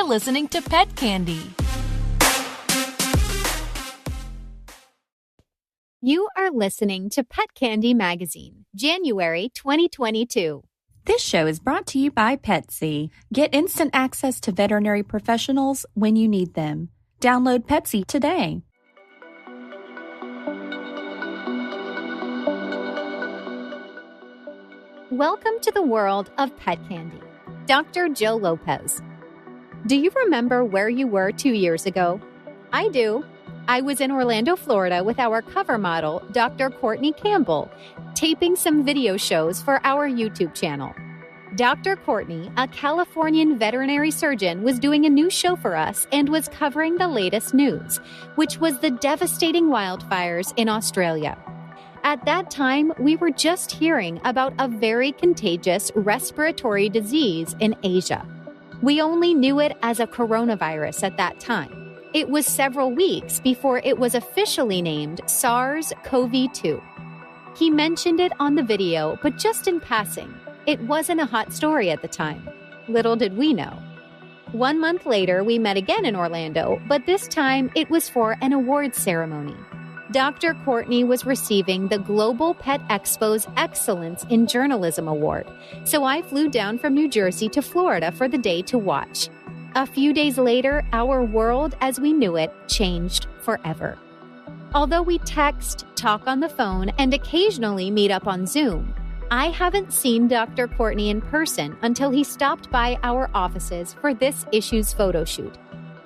listening to Pet Candy. You are listening to Pet Candy Magazine, January 2022. This show is brought to you by Petzey. Get instant access to veterinary professionals when you need them. Download Petzey today. Welcome to the world of pet candy. Dr. Joe Lopez. Do you remember where you were 2 years ago? I do. I was in Orlando, Florida with our cover model, Dr. Courtney Campbell, taping some video shows for our YouTube channel. Dr. Courtney, a Californian veterinary surgeon, was doing a new show for us and was covering the latest news, which was the devastating wildfires in Australia. At that time, we were just hearing about a very contagious respiratory disease in Asia. We only knew it as a coronavirus at that time. It was several weeks before it was officially named SARS-CoV-2. He mentioned it on the video, but just in passing. It wasn't a hot story at the time. Little did we know. 1 month later, we met again in Orlando, but this time it was for an awards ceremony. Dr. Courtney was receiving the Global Pet Expo's Excellence in Journalism Award, so I flew down from New Jersey to Florida for the day to watch. A few days later, our world as we knew it changed forever. Although we text, talk on the phone, and occasionally meet up on Zoom, I haven't seen Dr. Courtney in person until he stopped by our offices for this issue's photo shoot.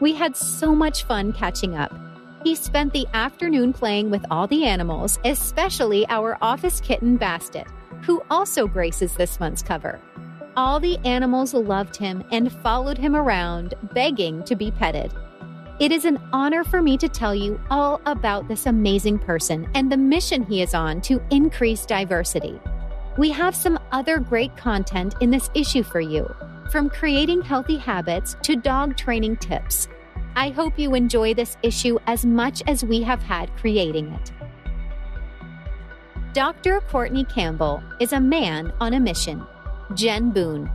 We had so much fun catching up. He spent the afternoon playing with all the animals, especially our office kitten Bastet, who also graces this month's cover. All the animals loved him and followed him around, begging to be petted. It is an honor for me to tell you all about this amazing person and the mission he is on to increase diversity. We have some other great content in this issue for you, from creating healthy habits to dog training tips. I hope you enjoy this issue as much as we have had creating it. Dr. Courtney Campbell is a man on a mission. Jen Boone.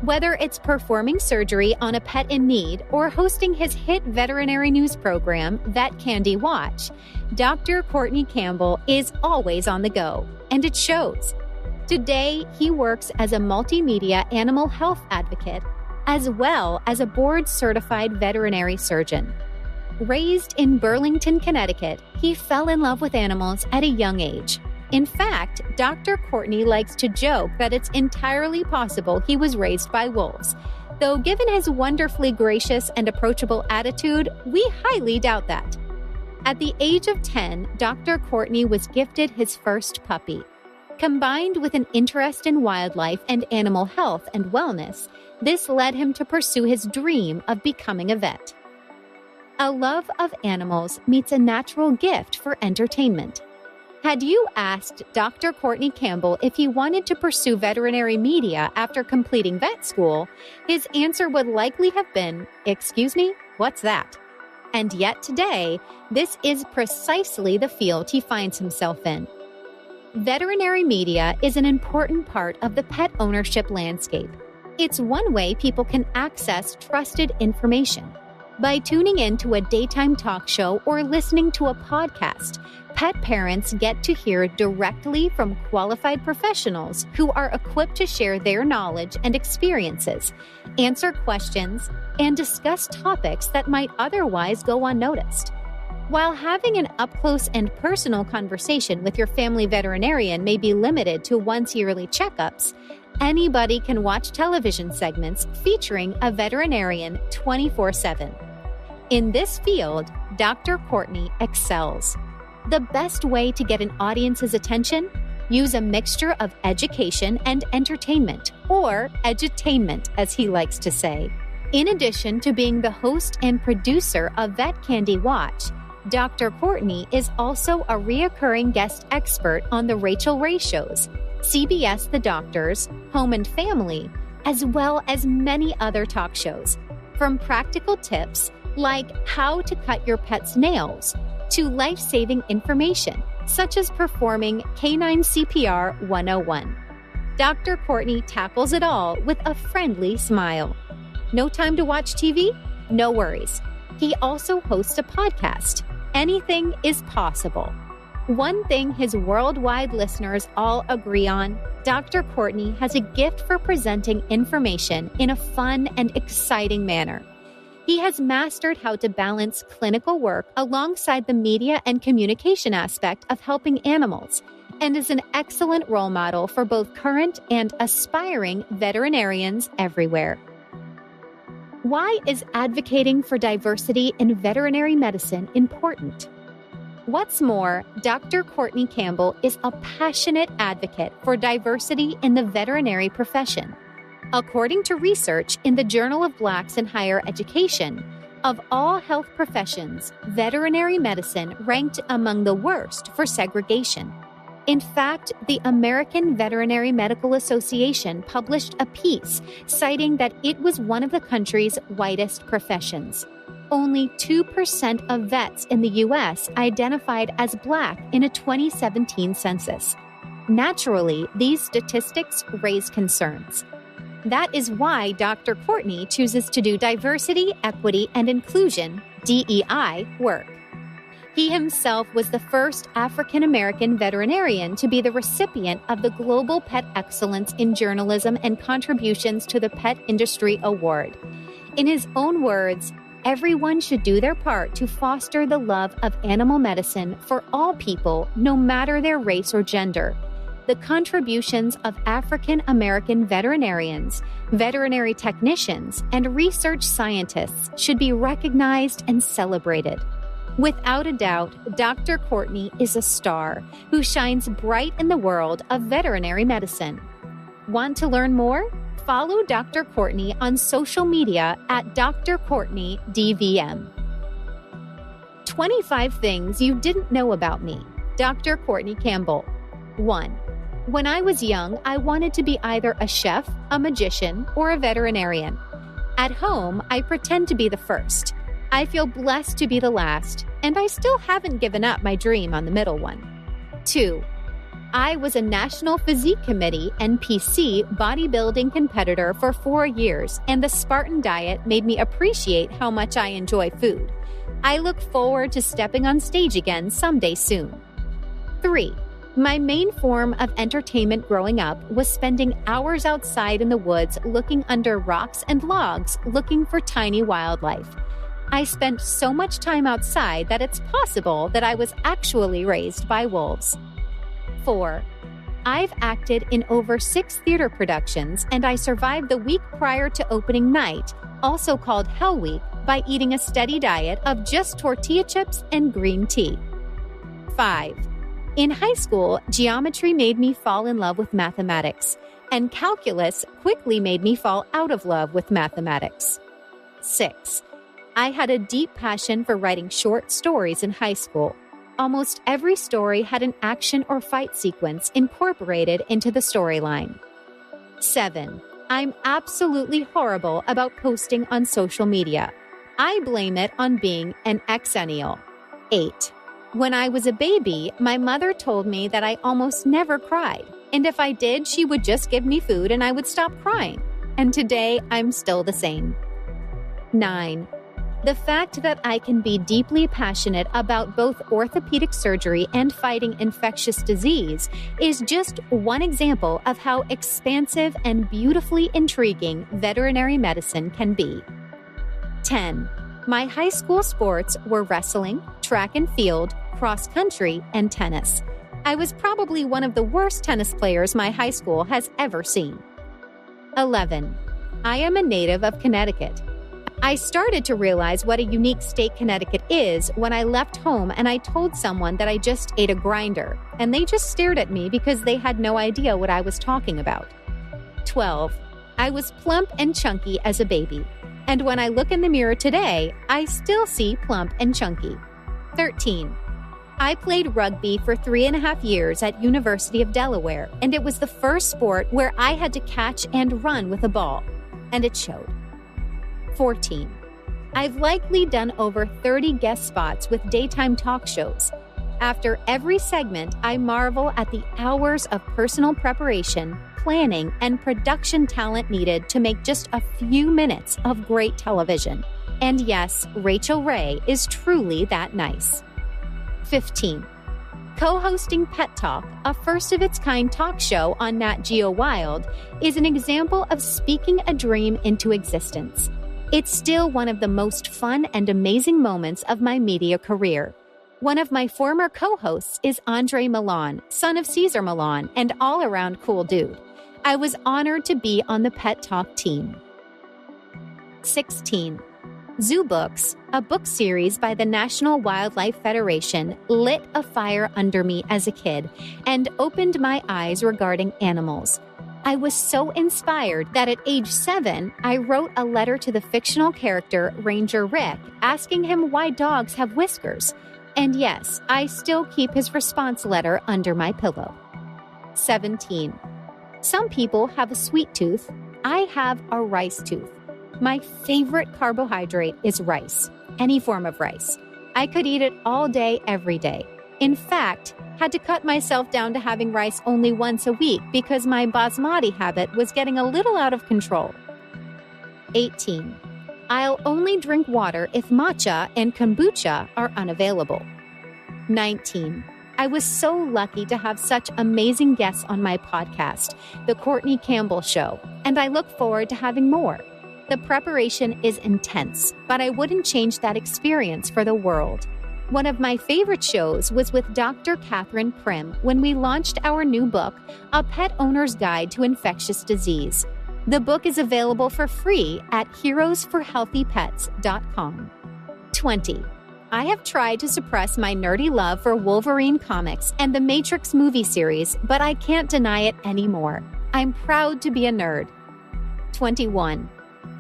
Whether it's performing surgery on a pet in need or hosting his hit veterinary news program, Vet Candy Watch, Dr. Courtney Campbell is always on the go, and it shows. Today, he works as a multimedia animal health advocate, as well as a board-certified veterinary surgeon. Raised in Burlington, Connecticut, he fell in love with animals at a young age. In fact, Dr. Courtney likes to joke that it's entirely possible he was raised by wolves, though given his wonderfully gracious and approachable attitude, we highly doubt that. At the age of 10, Dr. Courtney was gifted his first puppy. Combined with an interest in wildlife and animal health and wellness, this led him to pursue his dream of becoming a vet. A love of animals meets a natural gift for entertainment. Had you asked Dr. Courtney Campbell if he wanted to pursue veterinary media after completing vet school, his answer would likely have been, "Excuse me, what's that?" And yet today, this is precisely the field he finds himself in. Veterinary media is an important part of the pet ownership landscape. It's one way people can access trusted information. By tuning in to a daytime talk show or listening to a podcast, pet parents get to hear directly from qualified professionals who are equipped to share their knowledge and experiences, answer questions, and discuss topics that might otherwise go unnoticed. While having an up-close and personal conversation with your family veterinarian may be limited to once-yearly checkups, anybody can watch television segments featuring a veterinarian 24/7. In this field, Dr. Courtney excels. The best way to get an audience's attention? Use a mixture of education and entertainment, or edutainment, as he likes to say. In addition to being the host and producer of Vet Candy Watch, Dr. Courtney is also a reoccurring guest expert on The Rachel Ray Shows, CBS The Doctors, Home and Family, as well as many other talk shows. From practical tips like how to cut your pet's nails to life-saving information, such as performing Canine CPR 101. Dr. Courtney tackles it all with a friendly smile. No time to watch TV? No worries. He also hosts a podcast. Anything is possible. One thing his worldwide listeners all agree on, Dr. Courtney has a gift for presenting information in a fun and exciting manner. He has mastered how to balance clinical work alongside the media and communication aspect of helping animals, and is an excellent role model for both current and aspiring veterinarians everywhere. Why is advocating for diversity in veterinary medicine important? What's more, Dr. Courtney Campbell is a passionate advocate for diversity in the veterinary profession. According to research in the Journal of Blacks in Higher Education, of all health professions, veterinary medicine ranked among the worst for segregation. In fact, the American Veterinary Medical Association published a piece citing that it was one of the country's whitest professions. Only 2% of vets in the U.S. identified as Black in a 2017 census. Naturally, these statistics raise concerns. That is why Dr. Courtney chooses to do diversity, equity, and inclusion, DEI, work. He himself was the first African-American veterinarian to be the recipient of the Global Pet Excellence in Journalism and Contributions to the Pet Industry Award. In his own words, everyone should do their part to foster the love of animal medicine for all people, no matter their race or gender. The contributions of African-American veterinarians, veterinary technicians, and research scientists should be recognized and celebrated. Without a doubt, Dr. Courtney is a star who shines bright in the world of veterinary medicine. Want to learn more? Follow Dr. Courtney on social media at Dr. Courtney DVM. 25 things you didn't know about me. Dr. Courtney Campbell. 1. When I was young, I wanted to be either a chef, a magician, or a veterinarian. At home, I pretend to be the first. I feel blessed to be the last, and I still haven't given up my dream on the middle one. 2. I was a National Physique Committee NPC bodybuilding competitor for 4 years, and the Spartan diet made me appreciate how much I enjoy food. I look forward to stepping on stage again someday soon. 3. My main form of entertainment growing up was spending hours outside in the woods looking under rocks and logs looking for tiny wildlife. I spent so much time outside that it's possible that I was actually raised by wolves. 4. I've acted in over 6 theater productions, and I survived the week prior to opening night, also called Hell Week, by eating a steady diet of just tortilla chips and green tea. 5. In high school, geometry made me fall in love with mathematics, and calculus quickly made me fall out of love with mathematics. 6. I had a deep passion for writing short stories in high school. Almost every story had an action or fight sequence incorporated into the storyline. 7. I'm absolutely horrible about posting on social media. I blame it on being an exennial. 8. When I was a baby, my mother told me that I almost never cried, and if I did, she would just give me food and I would stop crying. And today, I'm still the same. 9. The fact that I can be deeply passionate about both orthopedic surgery and fighting infectious disease is just one example of how expansive and beautifully intriguing veterinary medicine can be. 10. My high school sports were wrestling, track and field, cross country, and tennis. I was probably one of the worst tennis players my high school has ever seen. 11. I am a native of Connecticut. I started to realize what a unique state Connecticut is when I left home and I told someone that I just ate a grinder, and they just stared at me because they had no idea what I was talking about. 12. I was plump and chunky as a baby, and when I look in the mirror today, I still see plump and chunky. 13. I played rugby for 3.5 years at University of Delaware, and it was the first sport where I had to catch and run with a ball, and it showed. 14. I've likely done over 30 guest spots with daytime talk shows. After every segment, I marvel at the hours of personal preparation, planning and production talent needed to make just a few minutes of great television. And yes, Rachel Ray is truly that nice. 15. Co-hosting Pet Talk, a first-of-its-kind talk show on Nat Geo Wild, is an example of speaking a dream into existence. It's still one of the most fun and amazing moments of my media career. One of my former co-hosts is Andre Milan, son of Caesar Milan, and all-around cool dude. I was honored to be on the Pet Talk team. 16. Zoo Books, a book series by the National Wildlife Federation, lit a fire under me as a kid and opened my eyes regarding animals. I was so inspired that at age 7, I wrote a letter to the fictional character Ranger Rick asking him why dogs have whiskers. And yes, I still keep his response letter under my pillow. 17. Some people have a sweet tooth. I have a rice tooth. My favorite carbohydrate is rice, any form of rice. I could eat it all day, every day. In fact, had to cut myself down to having rice only once a week because my basmati habit was getting a little out of control. 18. I'll only drink water if matcha and kombucha are unavailable. 19. I was so lucky to have such amazing guests on my podcast, The Courtney Campbell Show, and I look forward to having more. The preparation is intense, but I wouldn't change that experience for the world. One of my favorite shows was with Dr. Catherine Prim when we launched our new book, A Pet Owner's Guide to Infectious Disease. The book is available for free at heroesforhealthypets.com. 20. I have tried to suppress my nerdy love for Wolverine comics and the Matrix movie series, but I can't deny it anymore. I'm proud to be a nerd. 21.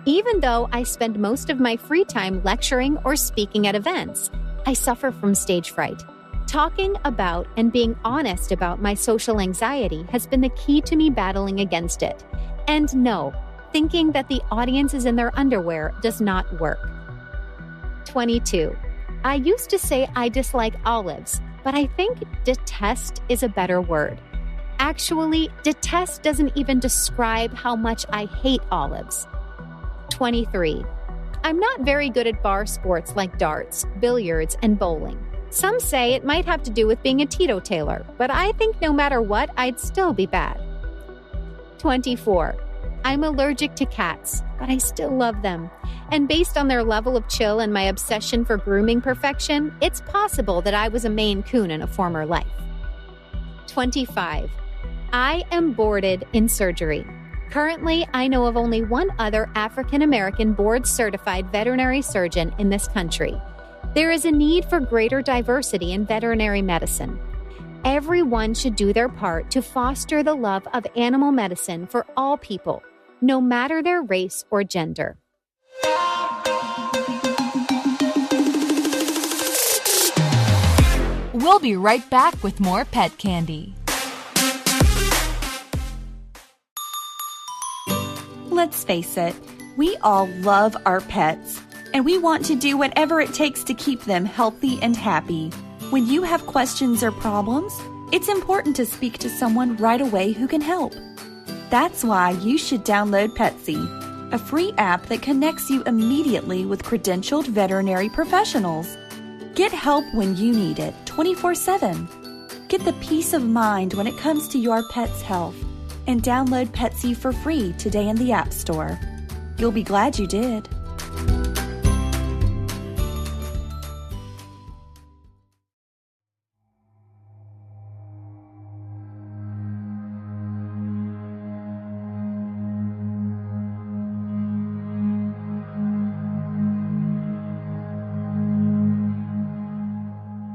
Even though I spend most of my free time lecturing or speaking at events, I suffer from stage fright. Talking about and being honest about my social anxiety has been the key to me battling against it. And no, thinking that the audience is in their underwear does not work. 22. I used to say I dislike olives, but I think detest is a better word. Actually, detest doesn't even describe how much I hate olives. 23. I'm not very good at bar sports like darts, billiards, and bowling. Some say it might have to do with being a teetotaler, but I think no matter what, I'd still be bad. 24. I'm allergic to cats, but I still love them. And based on their level of chill and my obsession for grooming perfection, it's possible that I was a Maine Coon in a former life. 25. I am boarded in surgery. Currently, I know of only one other African-American board-certified veterinary surgeon in this country. There is a need for greater diversity in veterinary medicine. Everyone should do their part to foster the love of animal medicine for all people, no matter their race or gender. We'll be right back with more pet candy. Let's face it, we all love our pets, and we want to do whatever it takes to keep them healthy and happy. When you have questions or problems, it's important to speak to someone right away who can help. That's why you should download Petzey, a free app that connects you immediately with credentialed veterinary professionals. Get help when you need it, 24/7. Get the peace of mind when it comes to your pet's health. And download Petzey for free today in the App Store. You'll be glad you did.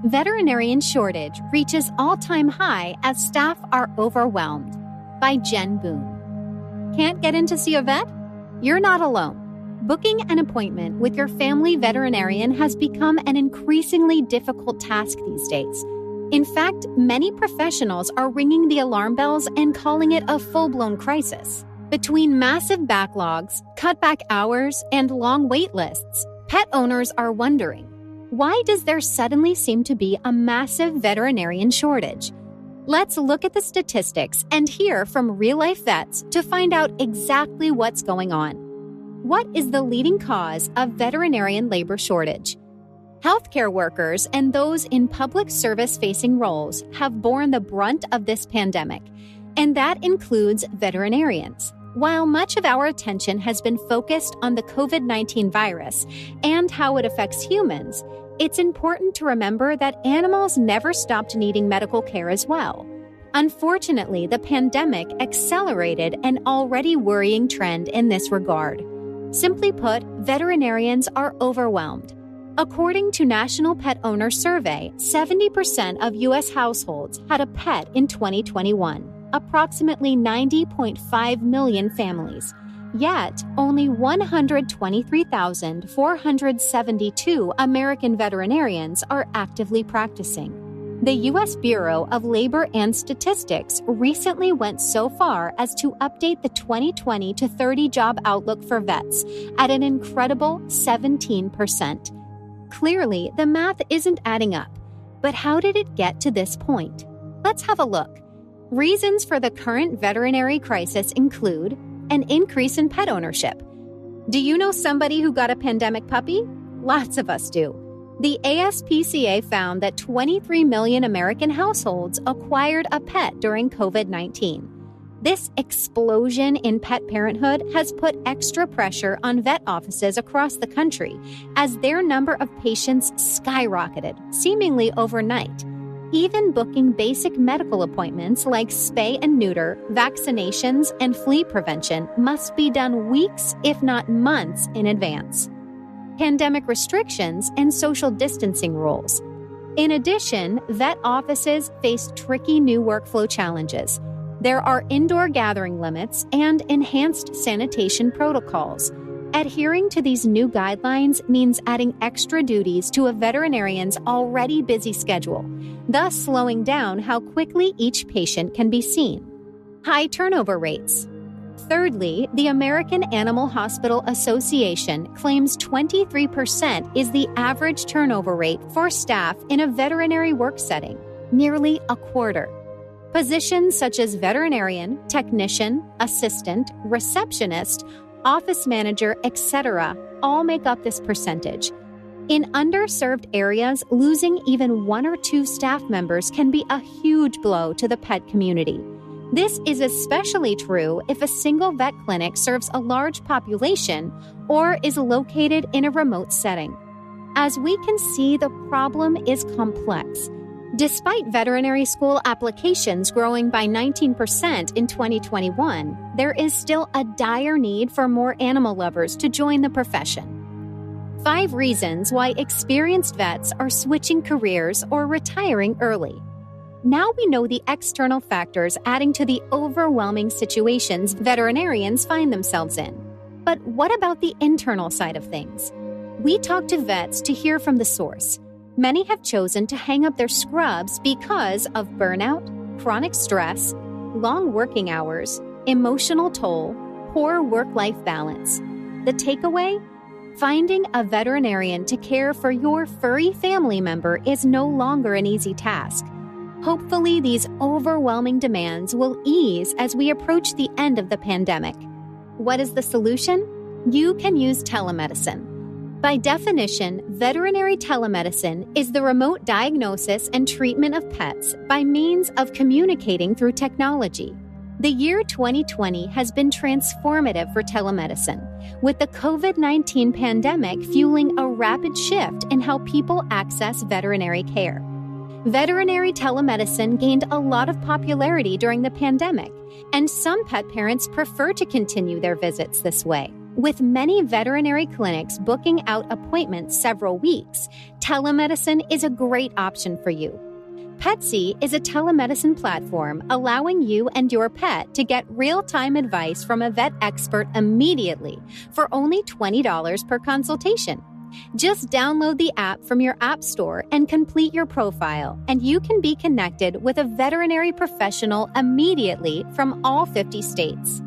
Veterinarian Shortage reaches all-time high as staff are overwhelmed. By Jen Boone. Can't get in to see a vet? You're not alone. Booking an appointment with your family veterinarian has become an increasingly difficult task these days. In fact, many professionals are ringing the alarm bells and calling it a full-blown crisis. Between massive backlogs, cutback hours, and long wait lists, pet owners are wondering, why does there suddenly seem to be a massive veterinarian shortage? Let's look at the statistics and hear from real-life vets to find out exactly what's going on. What is the leading cause of veterinarian labor shortage? Healthcare workers and those in public service-facing roles have borne the brunt of this pandemic, and that includes veterinarians. While much of our attention has been focused on the COVID-19 virus and how it affects humans, it's important to remember that animals never stopped needing medical care as well. Unfortunately, the pandemic accelerated an already worrying trend in this regard. Simply put, veterinarians are overwhelmed. According to National Pet Owner Survey, 70% of U.S. households had a pet in 2021, approximately 90.5 million families. Yet, only 123,472 American veterinarians are actively practicing. The U.S. Bureau of Labor and Statistics recently went so far as to update the 2020 to 30 job outlook for vets at an incredible 17%. Clearly, the math isn't adding up. But how did it get to this point? Let's have a look. Reasons for the current veterinary crisis include an increase in pet ownership. Do you know somebody who got a pandemic puppy? Lots of us do. The ASPCA found that 23 million American households acquired a pet during COVID-19. This explosion in pet parenthood has put extra pressure on vet offices across the country as their number of patients skyrocketed, seemingly overnight. Even booking basic medical appointments like spay and neuter, vaccinations, and flea prevention must be done weeks, if not months, in advance. Pandemic restrictions and social distancing rules. In addition, vet offices face tricky new workflow challenges. There are indoor gathering limits and enhanced sanitation protocols. Adhering to these new guidelines means adding extra duties to a veterinarian's already busy schedule, thus slowing down how quickly each patient can be seen. High turnover rates. Thirdly, the American Animal Hospital Association claims 23% is the average turnover rate for staff in a veterinary work setting, nearly a quarter. Positions such as veterinarian, technician, assistant, receptionist, office manager, etc., all make up this percentage. In underserved areas, losing even one or two staff members can be a huge blow to the pet community. This is especially true if a single vet clinic serves a large population or is located in a remote setting. As we can see, the problem is complex. Despite veterinary school applications growing by 19% in 2021, there is still a dire need for more animal lovers to join the profession. 5 reasons why experienced vets are switching careers or retiring early. Now we know the external factors adding to the overwhelming situations veterinarians find themselves in. But what about the internal side of things? We talked to vets to hear from the source. Many have chosen to hang up their scrubs because of burnout, chronic stress, long working hours, emotional toll, poor work-life balance. The takeaway? Finding a veterinarian to care for your furry family member is no longer an easy task. Hopefully, these overwhelming demands will ease as we approach the end of the pandemic. What is the solution? You can use telemedicine. By definition, veterinary telemedicine is the remote diagnosis and treatment of pets by means of communicating through technology. The year 2020 has been transformative for telemedicine, with the COVID-19 pandemic fueling a rapid shift in how people access veterinary care. Veterinary telemedicine gained a lot of popularity during the pandemic, and some pet parents prefer to continue their visits this way. With many veterinary clinics booking out appointments several weeks, telemedicine is a great option for you. Petzey is a telemedicine platform allowing you and your pet to get real-time advice from a vet expert immediately for only $20 per consultation. Just download the app from your app store and complete your profile, and you can be connected with a veterinary professional immediately from all 50 states.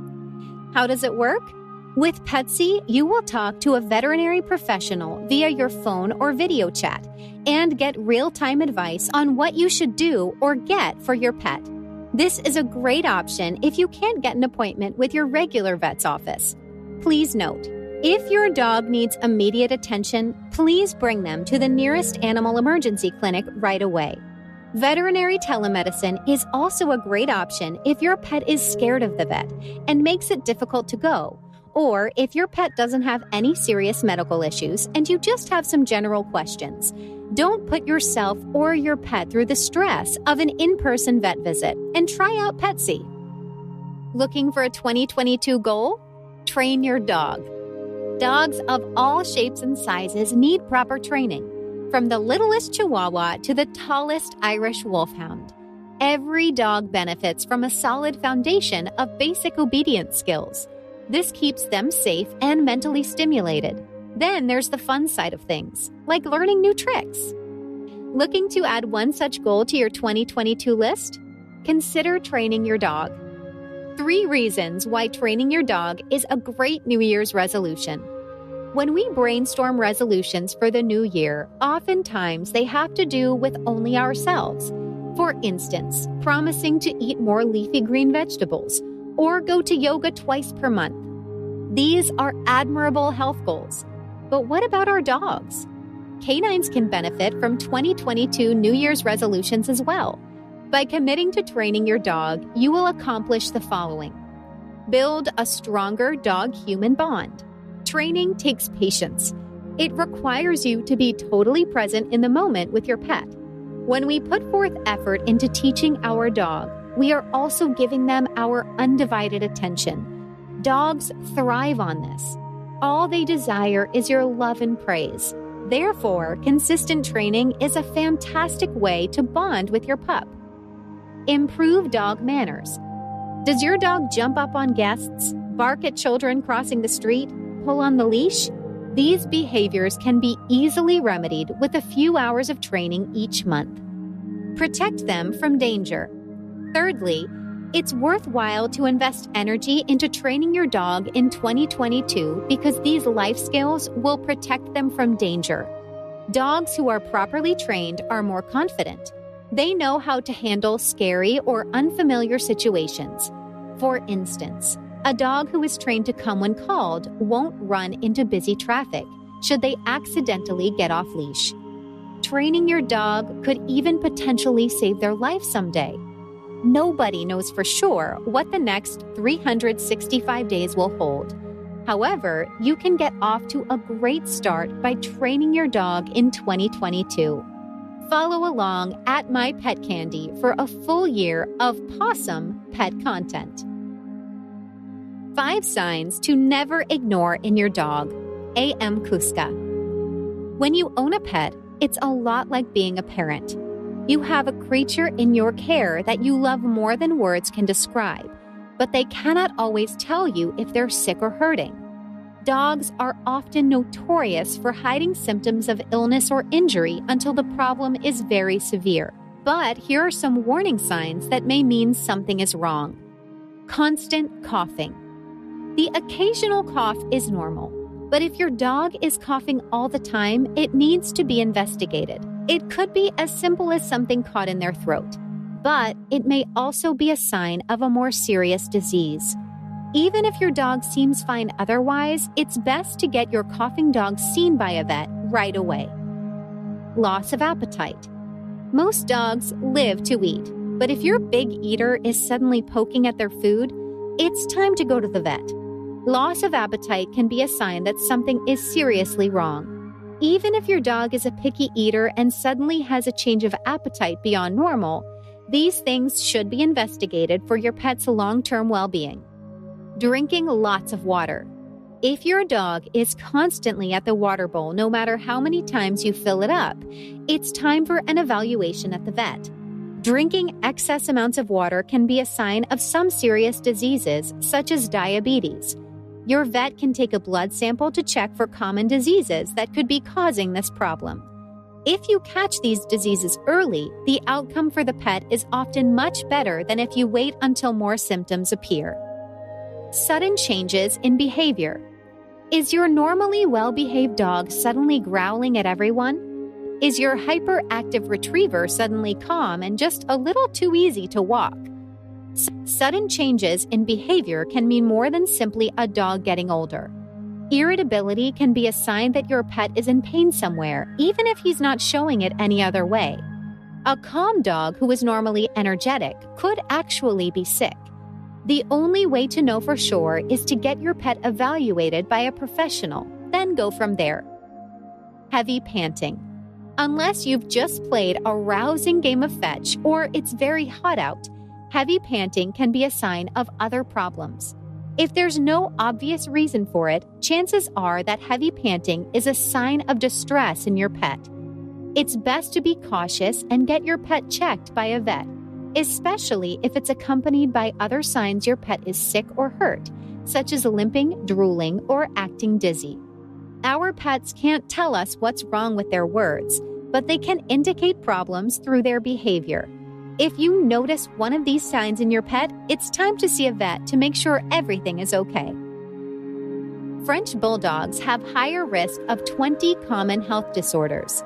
How does it work? With Petzey, you will talk to a veterinary professional via your phone or video chat and get real-time advice on what you should do or get for your pet. This is a great option if you can't get an appointment with your regular vet's office. Please note, if your dog needs immediate attention, please bring them to the nearest animal emergency clinic right away. Veterinary telemedicine is also a great option if your pet is scared of the vet and makes it difficult to go, or if your pet doesn't have any serious medical issues and you just have some general questions. Don't put yourself or your pet through the stress of an in-person vet visit and try out Petzey. Looking for a 2022 goal? Train your dog. Dogs of all shapes and sizes need proper training, from the littlest Chihuahua to the tallest Irish Wolfhound. Every dog benefits from a solid foundation of basic obedience skills. This keeps them safe and mentally stimulated. Then there's the fun side of things, like learning new tricks. Looking to add one such goal to your 2022 list? Consider training your dog. 3 reasons why training your dog is a great New Year's resolution. When we brainstorm resolutions for the new year, oftentimes they have to do with only ourselves. For instance, promising to eat more leafy green vegetables or go to yoga twice per month. These are admirable health goals. But what about our dogs? Canines can benefit from 2022 New Year's resolutions as well. By committing to training your dog, you will accomplish the following. Build a stronger dog-human bond. Training takes patience. It requires you to be totally present in the moment with your pet. When we put forth effort into teaching our dog, we are also giving them our undivided attention. Dogs thrive on this. All they desire is your love and praise. Therefore, consistent training is a fantastic way to bond with your pup. Improve dog manners. Does your dog jump up on guests, bark at children crossing the street, pull on the leash? These behaviors can be easily remedied with a few hours of training each month. Protect them from danger. Thirdly, it's worthwhile to invest energy into training your dog in 2022 because these life skills will protect them from danger. Dogs who are properly trained are more confident. They know how to handle scary or unfamiliar situations. For instance, a dog who is trained to come when called won't run into busy traffic should they accidentally get off leash. Training your dog could even potentially save their life someday. Nobody knows for sure what the next 365 days will hold. However, you can get off to a great start by training your dog in 2022. Follow along at My Pet Candy for a full year of possum pet content. 5 signs to never ignore in your dog. A.M. Kuska. When you own a pet, it's a lot like being a parent. You have a creature in your care that you love more than words can describe, but they cannot always tell you if they're sick or hurting. Dogs are often notorious for hiding symptoms of illness or injury until the problem is very severe. But here are some warning signs that may mean something is wrong. Constant coughing. The occasional cough is normal, but if your dog is coughing all the time, it needs to be investigated. It could be as simple as something caught in their throat, but it may also be a sign of a more serious disease. Even if your dog seems fine otherwise, it's best to get your coughing dog seen by a vet right away. Loss of appetite. Most dogs live to eat, but if your big eater is suddenly poking at their food, it's time to go to the vet. Loss of appetite can be a sign that something is seriously wrong. Even if your dog is a picky eater and suddenly has a change of appetite beyond normal, these things should be investigated for your pet's long-term well-being. Drinking lots of water. If your dog is constantly at the water bowl, no matter how many times you fill it up, it's time for an evaluation at the vet. Drinking excess amounts of water can be a sign of some serious diseases, such as diabetes. Your vet can take a blood sample to check for common diseases that could be causing this problem. If you catch these diseases early, the outcome for the pet is often much better than if you wait until more symptoms appear. Sudden changes in behavior. Is your normally well-behaved dog suddenly growling at everyone? Is your hyperactive retriever suddenly calm and just a little too easy to walk? Sudden changes in behavior can mean more than simply a dog getting older. Irritability can be a sign that your pet is in pain somewhere, even if he's not showing it any other way. A calm dog who is normally energetic could actually be sick. The only way to know for sure is to get your pet evaluated by a professional, then go from there. Heavy panting. Unless you've just played a rousing game of fetch or it's very hot out, heavy panting can be a sign of other problems. If there's no obvious reason for it, chances are that heavy panting is a sign of distress in your pet. It's best to be cautious and get your pet checked by a vet, especially if it's accompanied by other signs your pet is sick or hurt, such as limping, drooling, or acting dizzy. Our pets can't tell us what's wrong with their words, but they can indicate problems through their behavior. If you notice one of these signs in your pet, it's time to see a vet to make sure everything is okay. French Bulldogs have higher risk of 20 common health disorders.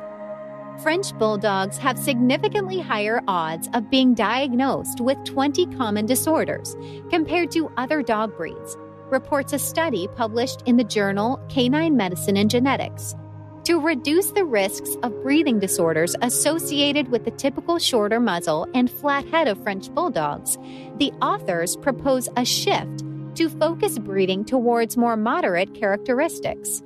French Bulldogs have significantly higher odds of being diagnosed with 20 common disorders compared to other dog breeds, reports a study published in the journal Canine Medicine and Genetics. To reduce the risks of breathing disorders associated with the typical shorter muzzle and flat head of French Bulldogs, the authors propose a shift to focus breeding towards more moderate characteristics.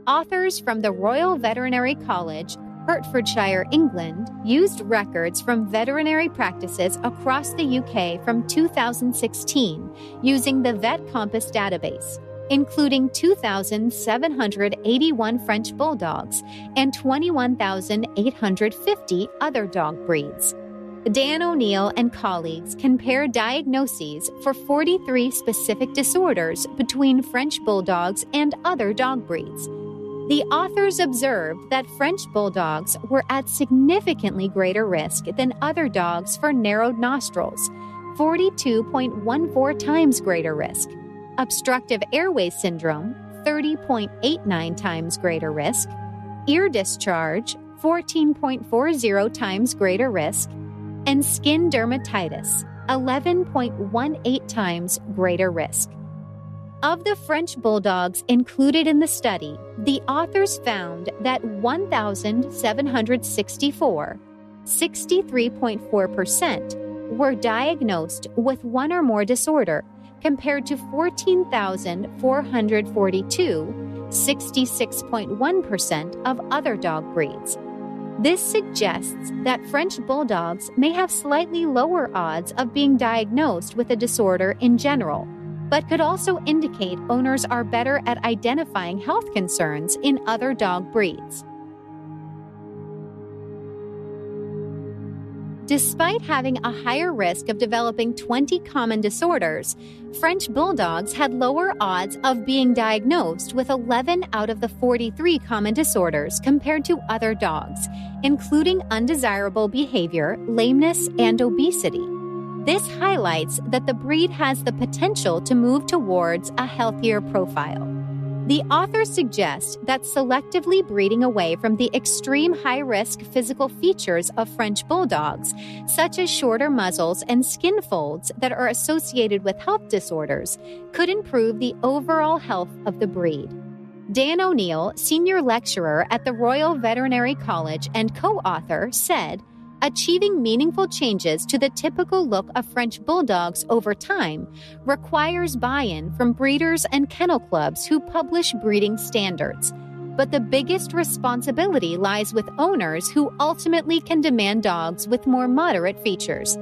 Authors from the Royal Veterinary College, Hertfordshire, England, used records from veterinary practices across the UK from 2016 using the Vet Compass database, including 2,781 French Bulldogs and 21,850 other dog breeds. Dan O'Neill and colleagues compared diagnoses for 43 specific disorders between French Bulldogs and other dog breeds. The authors observed that French Bulldogs were at significantly greater risk than other dogs for narrowed nostrils, 42.14 times greater risk, obstructive airway syndrome, 30.89 times greater risk, ear discharge, 14.40 times greater risk, and skin dermatitis, 11.18 times greater risk. Of the French Bulldogs included in the study, the authors found that 1,764, 63.4%, were diagnosed with one or more disorder, compared to 14,442, 66.1% of other dog breeds. This suggests that French Bulldogs may have slightly lower odds of being diagnosed with a disorder in general, but could also indicate owners are better at identifying health concerns in other dog breeds. Despite having a higher risk of developing 20 common disorders, French Bulldogs had lower odds of being diagnosed with 11 out of the 43 common disorders compared to other dogs, including undesirable behavior, lameness, and obesity. This highlights that the breed has the potential to move towards a healthier profile. The authors suggest that selectively breeding away from the extreme high-risk physical features of French Bulldogs, such as shorter muzzles and skin folds that are associated with health disorders, could improve the overall health of the breed. Dan O'Neill, senior lecturer at the Royal Veterinary College and co-author, said, "Achieving meaningful changes to the typical look of French Bulldogs over time requires buy-in from breeders and kennel clubs who publish breeding standards. But the biggest responsibility lies with owners who ultimately can demand dogs with more moderate features."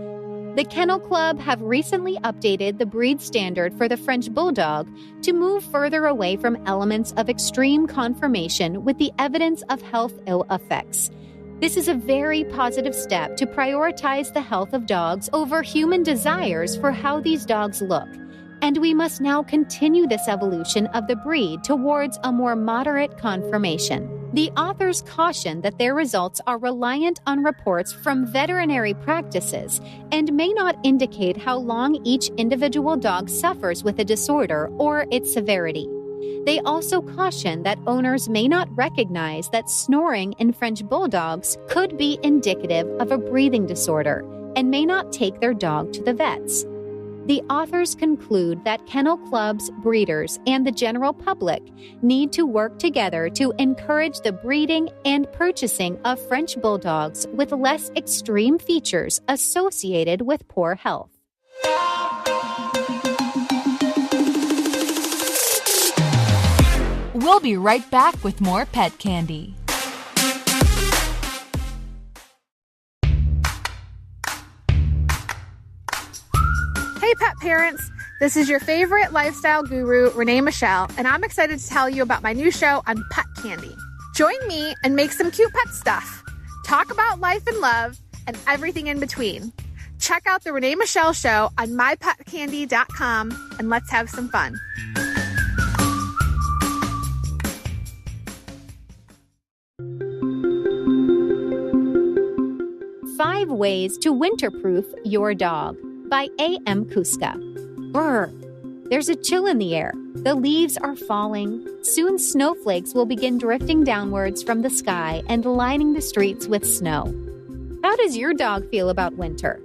The Kennel Club have recently updated the breed standard for the French Bulldog to move further away from elements of extreme conformation with the evidence of health ill effects. This is a very positive step to prioritize the health of dogs over human desires for how these dogs look, and we must now continue this evolution of the breed towards a more moderate conformation. The authors caution that their results are reliant on reports from veterinary practices and may not indicate how long each individual dog suffers with a disorder or its severity. They also caution that owners may not recognize that snoring in French Bulldogs could be indicative of a breathing disorder and may not take their dog to the vets. The authors conclude that kennel clubs, breeders, and the general public need to work together to encourage the breeding and purchasing of French Bulldogs with less extreme features associated with poor health. We'll be right back with more pet candy. Hey pet parents, this is your favorite lifestyle guru, Renee Michelle, and I'm excited to tell you about my new show on Pet Candy. Join me and make some cute pet stuff. Talk about life and love and everything in between. Check out the Renee Michelle Show on mypetcandy.com and let's have some fun. Five Ways to Winterproof Your Dog by A.M. Kuska. Brr! There's a chill in the air. The leaves are falling. Soon snowflakes will begin drifting downwards from the sky and lining the streets with snow. How does your dog feel about winter?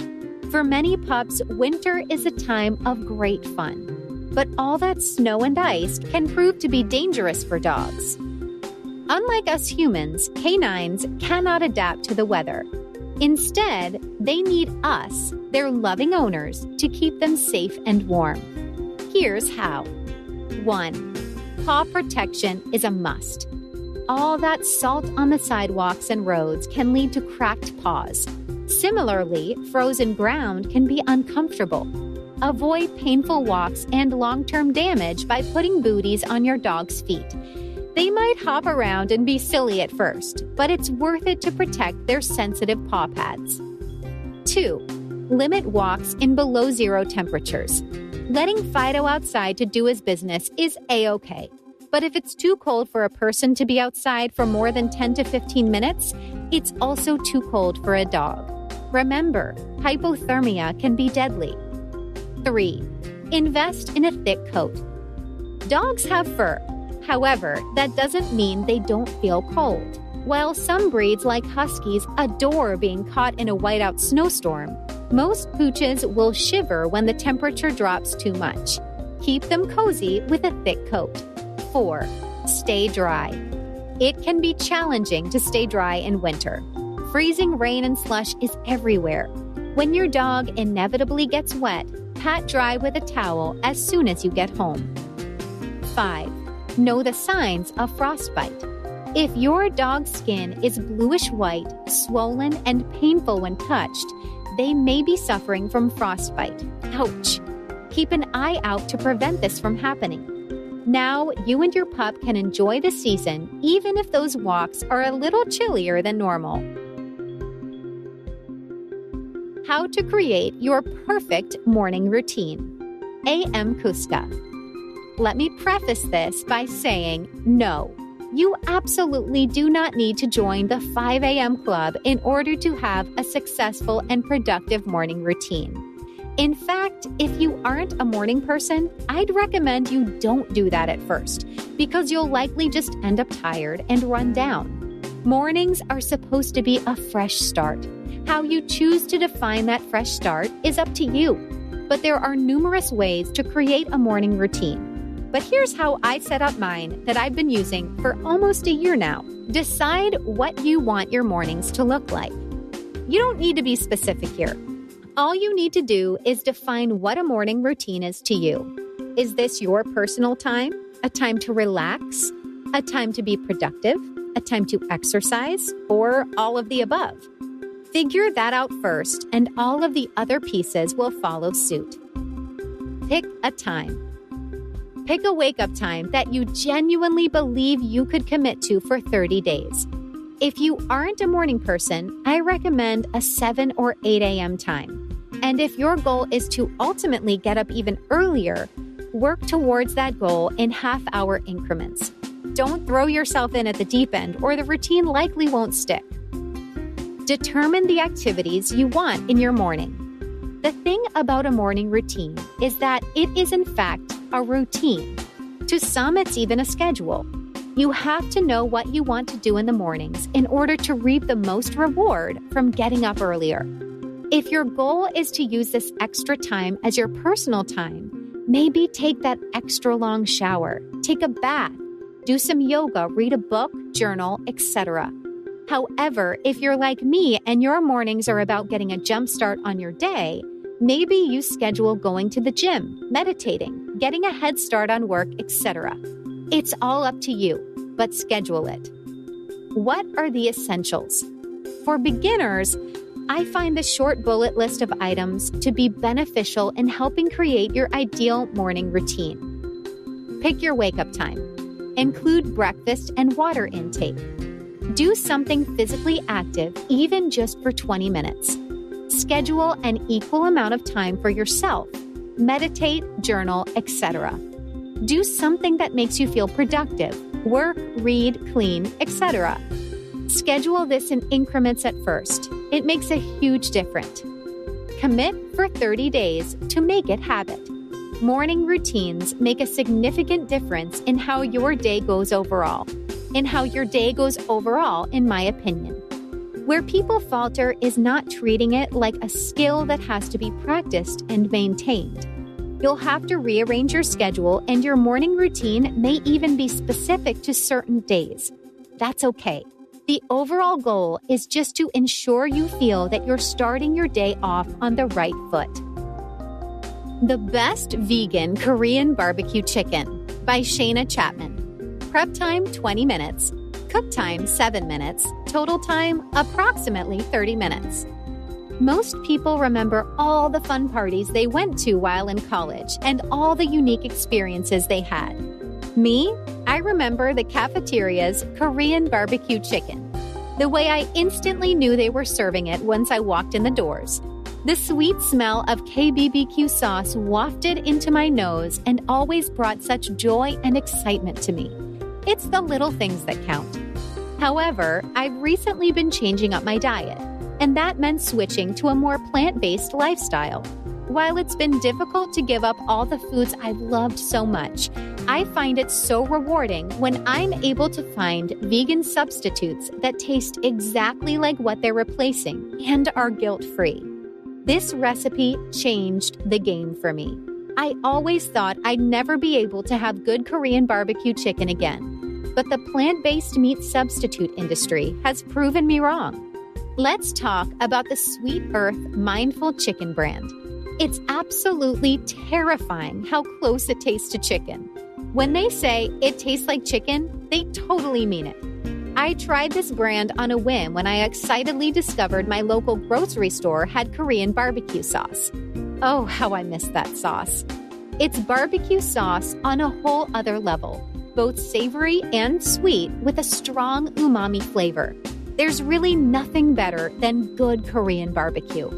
For many pups, winter is a time of great fun. But all that snow and ice can prove to be dangerous for dogs. Unlike us humans, canines cannot adapt to the weather. Instead, they need us, their loving owners, to keep them safe and warm. Here's how. 1. Paw protection is a must. All that salt on the sidewalks and roads can lead to cracked paws. Similarly, frozen ground can be uncomfortable. Avoid painful walks and long-term damage by putting booties on your dog's feet. They might hop around and be silly at first, but it's worth it to protect their sensitive paw pads. 2. Limit walks in below zero temperatures. Letting Fido outside to do his business is A-okay. But if it's too cold for a person to be outside for more than 10 to 15 minutes, it's also too cold for a dog. Remember, hypothermia can be deadly. 3. Invest in a thick coat. Dogs have fur. However, that doesn't mean they don't feel cold. While some breeds like Huskies adore being caught in a whiteout snowstorm, most pooches will shiver when the temperature drops too much. Keep them cozy with a thick coat. 4. Stay dry. It can be challenging to stay dry in winter. Freezing rain and slush is everywhere. When your dog inevitably gets wet, pat dry with a towel as soon as you get home. 5. Know the signs of frostbite. If your dog's skin is bluish-white, swollen, and painful when touched, they may be suffering from frostbite. Ouch! Keep an eye out to prevent this from happening. Now, you and your pup can enjoy the season even if those walks are a little chillier than normal. How to create your perfect morning routine. A.M. Kuska. Let me preface this by saying no. You absolutely do not need to join the 5 a.m. club in order to have a successful and productive morning routine. In fact, if you aren't a morning person, I'd recommend you don't do that at first, because you'll likely just end up tired and run down. Mornings are supposed to be a fresh start. How you choose to define that fresh start is up to you, but there are numerous ways to create a morning routine. But here's how I set up mine that I've been using for almost a year now. Decide what you want your mornings to look like. You don't need to be specific here. All you need to do is define what a morning routine is to you. Is this your personal time? A time to relax? A time to be productive? A time to exercise? Or all of the above? Figure that out first, and all of the other pieces will follow suit. Pick a time. Pick a wake-up time that you genuinely believe you could commit to for 30 days. If you aren't a morning person, I recommend a 7 or 8 a.m. time. And if your goal is to ultimately get up even earlier, work towards that goal in half-hour increments. Don't throw yourself in at the deep end, or the routine likely won't stick. Determine the activities you want in your morning. The thing about a morning routine is that it is in fact a routine. To some, it's even a schedule. You have to know what you want to do in the mornings in order to reap the most reward from getting up earlier. If your goal is to use this extra time as your personal time, maybe take that extra long shower, take a bath, do some yoga, read a book, journal, etc. However, if you're like me and your mornings are about getting a jump start on your day, maybe you schedule going to the gym, meditating, getting a head start on work, etc. It's all up to you, but schedule it. What are the essentials? For beginners, I find the short bullet list of items to be beneficial in helping create your ideal morning routine. Pick your wake-up time. Include breakfast and water intake. Do something physically active, even just for 20 minutes. Schedule an equal amount of time for yourself. Meditate, journal, etc. Do something that makes you feel productive. Work, read, clean, etc. Schedule this in increments at first. It makes a huge difference. Commit for 30 days to make it habit. Morning routines make a significant difference in how your day goes overall. In my opinion. Where people falter is not treating it like a skill that has to be practiced and maintained. You'll have to rearrange your schedule, and your morning routine may even be specific to certain days. That's okay. The overall goal is just to ensure you feel that you're starting your day off on the right foot. The Best Vegan Korean Barbecue Chicken by Shayna Chapman. Prep time 20 minutes. Cook time 7 minutes. Total time approximately 30 minutes. Most people remember all the fun parties they went to while in college and all the unique experiences they had. Me, I remember the cafeteria's Korean barbecue chicken. The way I instantly knew they were serving it once I walked in the doors. The sweet smell of KBBQ sauce wafted into my nose and always brought such joy and excitement to me. It's the little things that count. However, I've recently been changing up my diet, and that meant switching to a more plant-based lifestyle. While it's been difficult to give up all the foods I've loved so much, I find it so rewarding when I'm able to find vegan substitutes that taste exactly like what they're replacing and are guilt-free. This recipe changed the game for me. I always thought I'd never be able to have good Korean barbecue chicken again, but the plant-based meat substitute industry has proven me wrong. Let's talk about the Sweet Earth Mindful Chicken brand. It's absolutely terrifying how close it tastes to chicken. When they say it tastes like chicken, they totally mean it. I tried this brand on a whim when I excitedly discovered my local grocery store had Korean barbecue sauce. Oh, how I miss that sauce. It's barbecue sauce on a whole other level, both savory and sweet with a strong umami flavor. There's really nothing better than good Korean barbecue.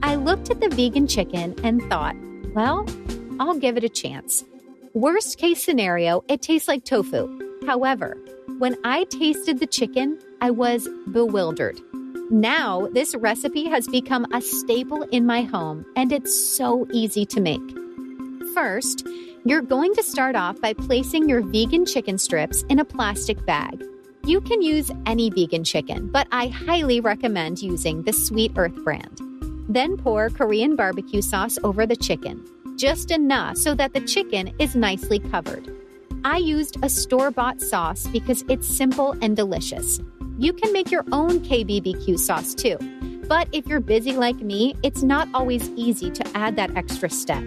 I looked at the vegan chicken and thought, well, I'll give it a chance. Worst case scenario, it tastes like tofu. However, when I tasted the chicken, I was bewildered. Now, this recipe has become a staple in my home, and it's so easy to make. First, you're going to start off by placing your vegan chicken strips in a plastic bag. You can use any vegan chicken, but I highly recommend using the Sweet Earth brand. Then pour Korean barbecue sauce over the chicken, just enough so that the chicken is nicely covered. I used a store-bought sauce because it's simple and delicious. You can make your own KBBQ sauce too, but if you're busy like me, it's not always easy to add that extra step.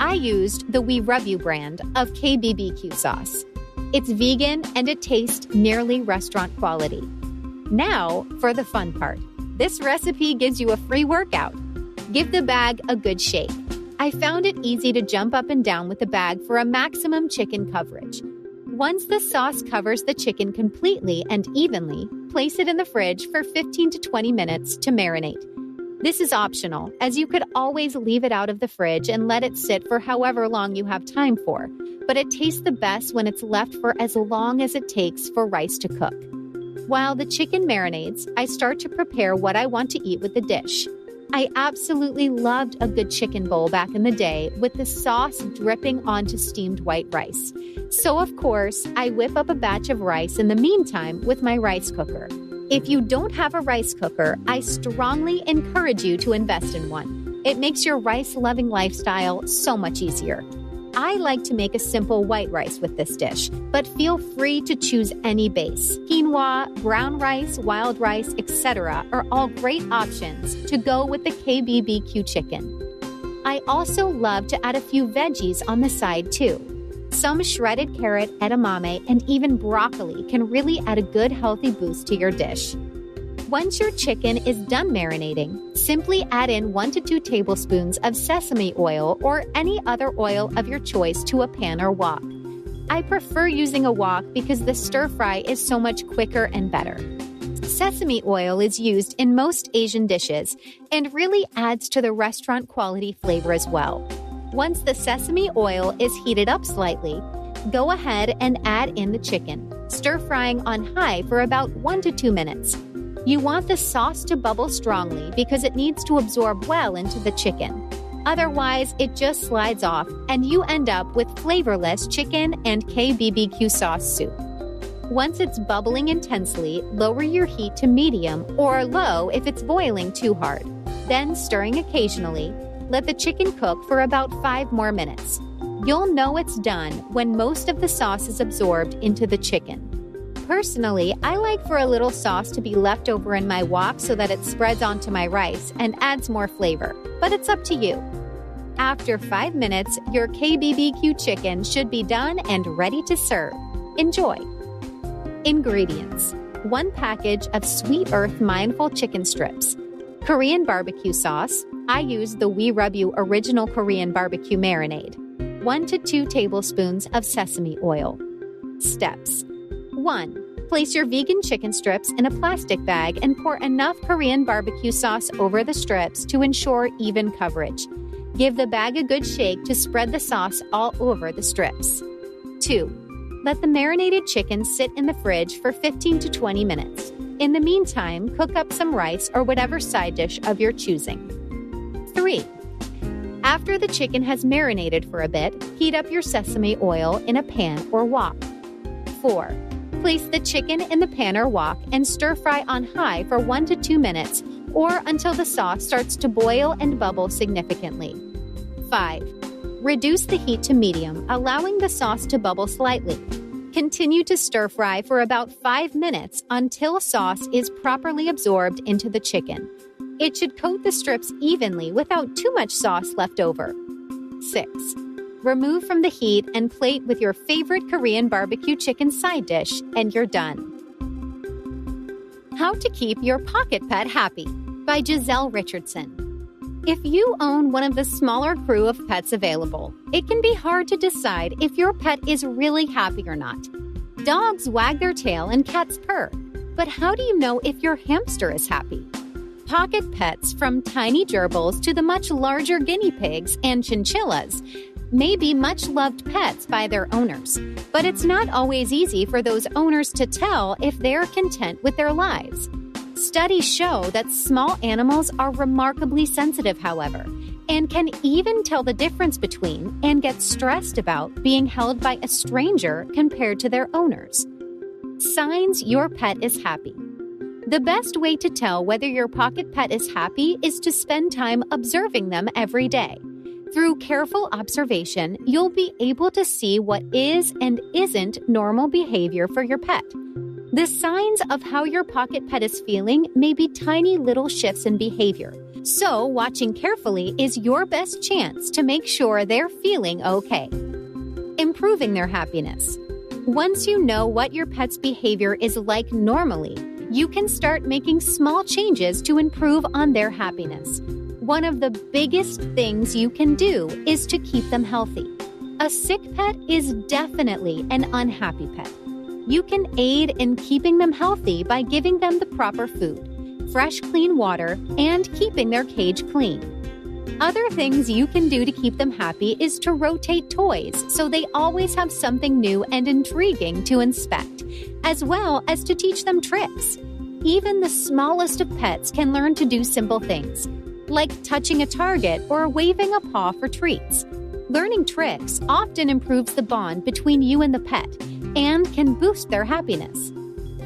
I used the We Rub You brand of KBBQ sauce. It's vegan and it tastes nearly restaurant quality. Now for the fun part. This recipe gives you a free workout. Give the bag a good shake. I found it easy to jump up and down with the bag for a maximum chicken coverage. Once the sauce covers the chicken completely and evenly, place it in the fridge for 15 to 20 minutes to marinate. This is optional, as you could always leave it out of the fridge and let it sit for however long you have time for, but it tastes the best when it's left for as long as it takes for rice to cook. While the chicken marinates, I start to prepare what I want to eat with the dish. I absolutely loved a good chicken bowl back in the day with the sauce dripping onto steamed white rice. So of course, I whip up a batch of rice in the meantime with my rice cooker. If you don't have a rice cooker, I strongly encourage you to invest in one. It makes your rice-loving lifestyle so much easier. I like to make a simple white rice with this dish, but feel free to choose any base. Quinoa, brown rice, wild rice, etc. are all great options to go with the KBBQ chicken. I also love to add a few veggies on the side too. Some shredded carrot, edamame, and even broccoli can really add a good healthy boost to your dish. Once your chicken is done marinating, simply add in 1 to 2 tablespoons of sesame oil or any other oil of your choice to a pan or wok. I prefer using a wok because the stir fry is so much quicker and better. Sesame oil is used in most Asian dishes and really adds to the restaurant quality flavor as well. Once the sesame oil is heated up slightly, go ahead and add in the chicken, stir-frying on high for about 1 to 2 minutes. You want the sauce to bubble strongly because it needs to absorb well into the chicken. Otherwise, it just slides off and you end up with flavorless chicken and KBBQ sauce soup. Once it's bubbling intensely, lower your heat to medium or low if it's boiling too hard. Then, stirring occasionally, let the chicken cook for about 5 more minutes. You'll know it's done when most of the sauce is absorbed into the chicken. Personally, I like for a little sauce to be left over in my wok so that it spreads onto my rice and adds more flavor, but it's up to you. After 5 minutes, your KBBQ chicken should be done and ready to serve. Enjoy. Ingredients: 1 package of Sweet Earth Mindful chicken strips, Korean barbecue sauce. I use the We Rub You Original Korean Barbecue Marinade. 1 to 2 tablespoons of sesame oil. Steps: 1. Place your vegan chicken strips in a plastic bag and pour enough Korean barbecue sauce over the strips to ensure even coverage. Give the bag a good shake to spread the sauce all over the strips. 2. Let the marinated chicken sit in the fridge for 15 to 20 minutes. In the meantime, cook up some rice or whatever side dish of your choosing. 3. After the chicken has marinated for a bit, heat up your sesame oil in a pan or wok. 4. Place the chicken in the pan or wok and stir fry on high for 1 to 2 minutes or until the sauce starts to boil and bubble significantly. 5. Reduce the heat to medium, allowing the sauce to bubble slightly. Continue to stir fry for about 5 minutes until sauce is properly absorbed into the chicken. It should coat the strips evenly without too much sauce left over. 6. Remove from the heat and plate with your favorite Korean barbecue chicken side dish, and you're done. How to Keep Your Pocket Pet Happy by Giselle Richardson. If you own one of the smaller crew of pets available, it can be hard to decide if your pet is really happy or not. Dogs wag their tail and cats purr, but how do you know if your hamster is happy? Pocket pets, from tiny gerbils to the much larger guinea pigs and chinchillas, may be much-loved pets by their owners, but it's not always easy for those owners to tell if they're content with their lives. Studies show that small animals are remarkably sensitive, however, and can even tell the difference between and get stressed about being held by a stranger compared to their owners. Signs your pet is happy. The best way to tell whether your pocket pet is happy is to spend time observing them every day. Through careful observation, you'll be able to see what is and isn't normal behavior for your pet. The signs of how your pocket pet is feeling may be tiny little shifts in behavior, so watching carefully is your best chance to make sure they're feeling okay. Improving their happiness. Once you know what your pet's behavior is like normally, you can start making small changes to improve on their happiness. One of the biggest things you can do is to keep them healthy. A sick pet is definitely an unhappy pet. You can aid in keeping them healthy by giving them the proper food, fresh, clean water, and keeping their cage clean. Other things you can do to keep them happy is to rotate toys so they always have something new and intriguing to inspect, as well as to teach them tricks. Even the smallest of pets can learn to do simple things, like touching a target or waving a paw for treats. Learning tricks often improves the bond between you and the pet and can boost their happiness.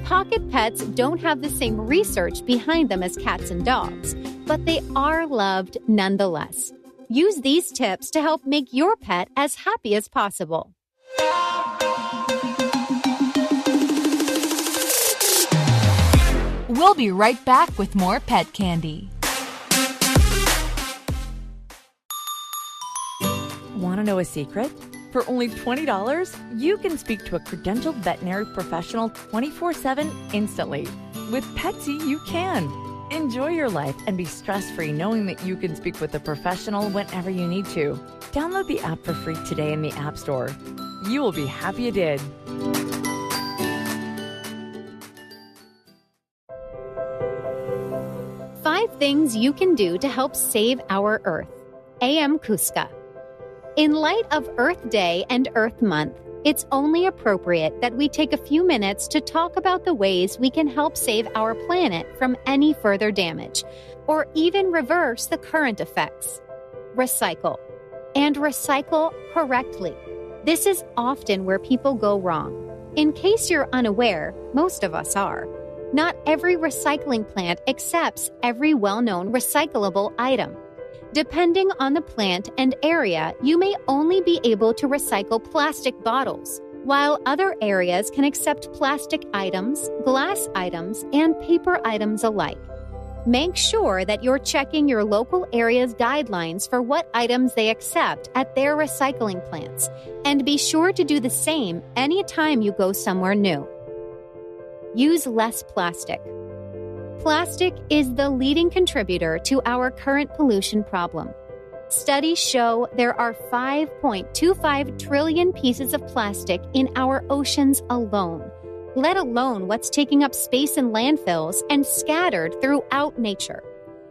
Pocket pets don't have the same research behind them as cats and dogs, but they are loved nonetheless. Use these tips to help make your pet as happy as possible. We'll be right back with more pet candy. Want to know a secret? For only $20, you can speak to a credentialed veterinary professional 24/7 instantly. With Petzey, you can. Enjoy your life and be stress-free knowing that you can speak with a professional whenever you need to. Download the app for free today in the App Store. You will be happy you did. Five things you can do to help save our Earth. A.M. Kuska. In light of Earth Day and Earth Month, it's only appropriate that we take a few minutes to talk about the ways we can help save our planet from any further damage, or even reverse the current effects. Recycle. And recycle correctly. This is often where people go wrong. In case you're unaware, most of us are. Not every recycling plant accepts every well-known recyclable item. Depending on the plant and area, you may only be able to recycle plastic bottles, while other areas can accept plastic items, glass items, and paper items alike. Make sure that you're checking your local area's guidelines for what items they accept at their recycling plants, and be sure to do the same anytime you go somewhere new. Use less plastic. Plastic is the leading contributor to our current pollution problem. Studies show there are 5.25 trillion pieces of plastic in our oceans alone, let alone what's taking up space in landfills and scattered throughout nature.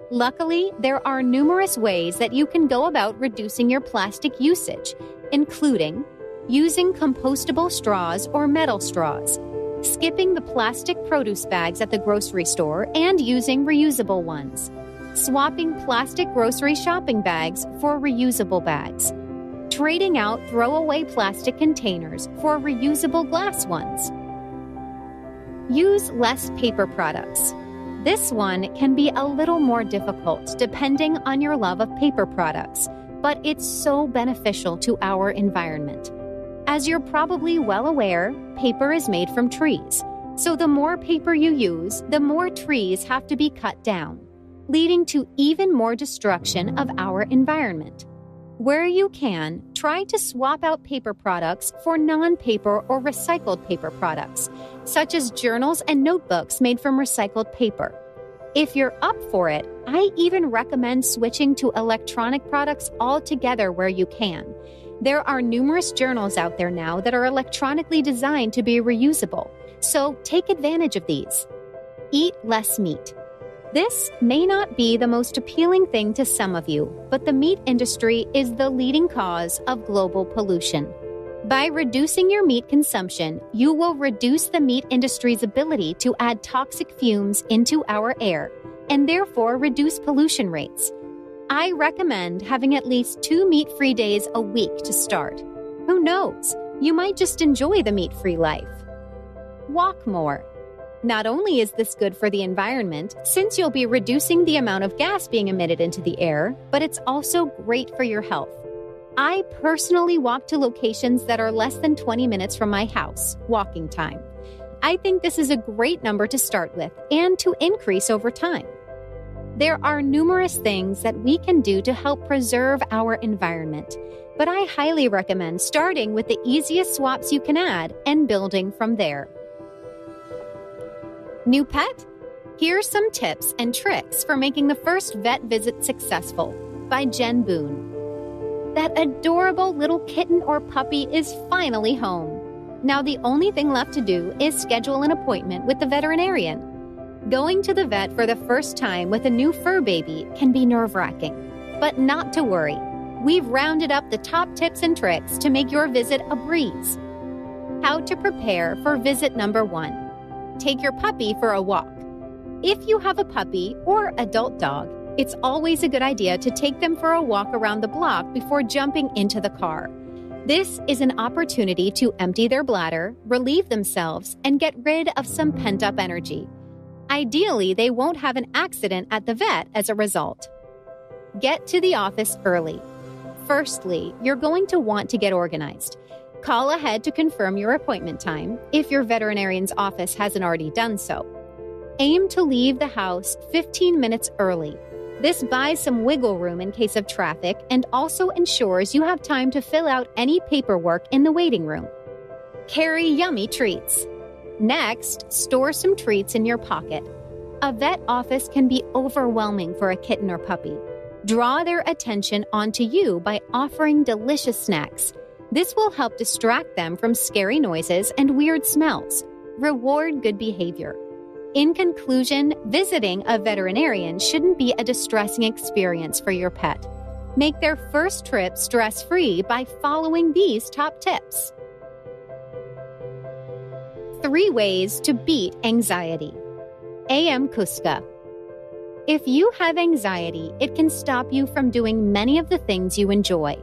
Luckily, there are numerous ways that you can go about reducing your plastic usage, including using compostable straws or metal straws, skipping the plastic produce bags at the grocery store and using reusable ones, swapping plastic grocery shopping bags for reusable bags, trading out throwaway plastic containers for reusable glass ones. Use less paper products. This one can be a little more difficult depending on your love of paper products, but it's so beneficial to our environment. As you're probably well aware, paper is made from trees. So the more paper you use, the more trees have to be cut down, leading to even more destruction of our environment. Where you can, try to swap out paper products for non-paper or recycled paper products, such as journals and notebooks made from recycled paper. If you're up for it, I even recommend switching to electronic products altogether where you can. There are numerous journals out there now that are electronically designed to be reusable, so take advantage of these. Eat less meat. This may not be the most appealing thing to some of you, but the meat industry is the leading cause of global pollution. By reducing your meat consumption, you will reduce the meat industry's ability to add toxic fumes into our air, and therefore reduce pollution rates. I recommend having at least 2 meat-free days a week to start. Who knows? You might just enjoy the meat-free life. Walk more. Not only is this good for the environment, since you'll be reducing the amount of gas being emitted into the air, but it's also great for your health. I personally walk to locations that are less than 20 minutes from my house, walking time. I think this is a great number to start with and to increase over time. There are numerous things that we can do to help preserve our environment, but I highly recommend starting with the easiest swaps you can add and building from there. New pet? Here's some tips and tricks for making the first vet visit successful by Jen Boone. That adorable little kitten or puppy is finally home. Now the only thing left to do is schedule an appointment with the veterinarian. Going to the vet for the first time with a new fur baby can be nerve-wracking, but not to worry. We've rounded up the top tips and tricks to make your visit a breeze. How to prepare for visit number 1. Take your puppy for a walk. If you have a puppy or adult dog, it's always a good idea to take them for a walk around the block before jumping into the car. This is an opportunity to empty their bladder, relieve themselves, and get rid of some pent-up energy. Ideally, they won't have an accident at the vet as a result. Get to the office early. Firstly, you're going to want to get organized. Call ahead to confirm your appointment time if your veterinarian's office hasn't already done so. Aim to leave the house 15 minutes early. This buys some wiggle room in case of traffic and also ensures you have time to fill out any paperwork in the waiting room. Carry yummy treats. Next, store some treats in your pocket. A vet office can be overwhelming for a kitten or puppy. Draw their attention onto you by offering delicious snacks. This will help distract them from scary noises and weird smells. Reward good behavior. In conclusion, visiting a veterinarian shouldn't be a distressing experience for your pet. Make their first trip stress-free by following these top tips. 3 ways to beat anxiety. AM Kuska. If you have anxiety, it can stop you from doing many of the things you enjoy.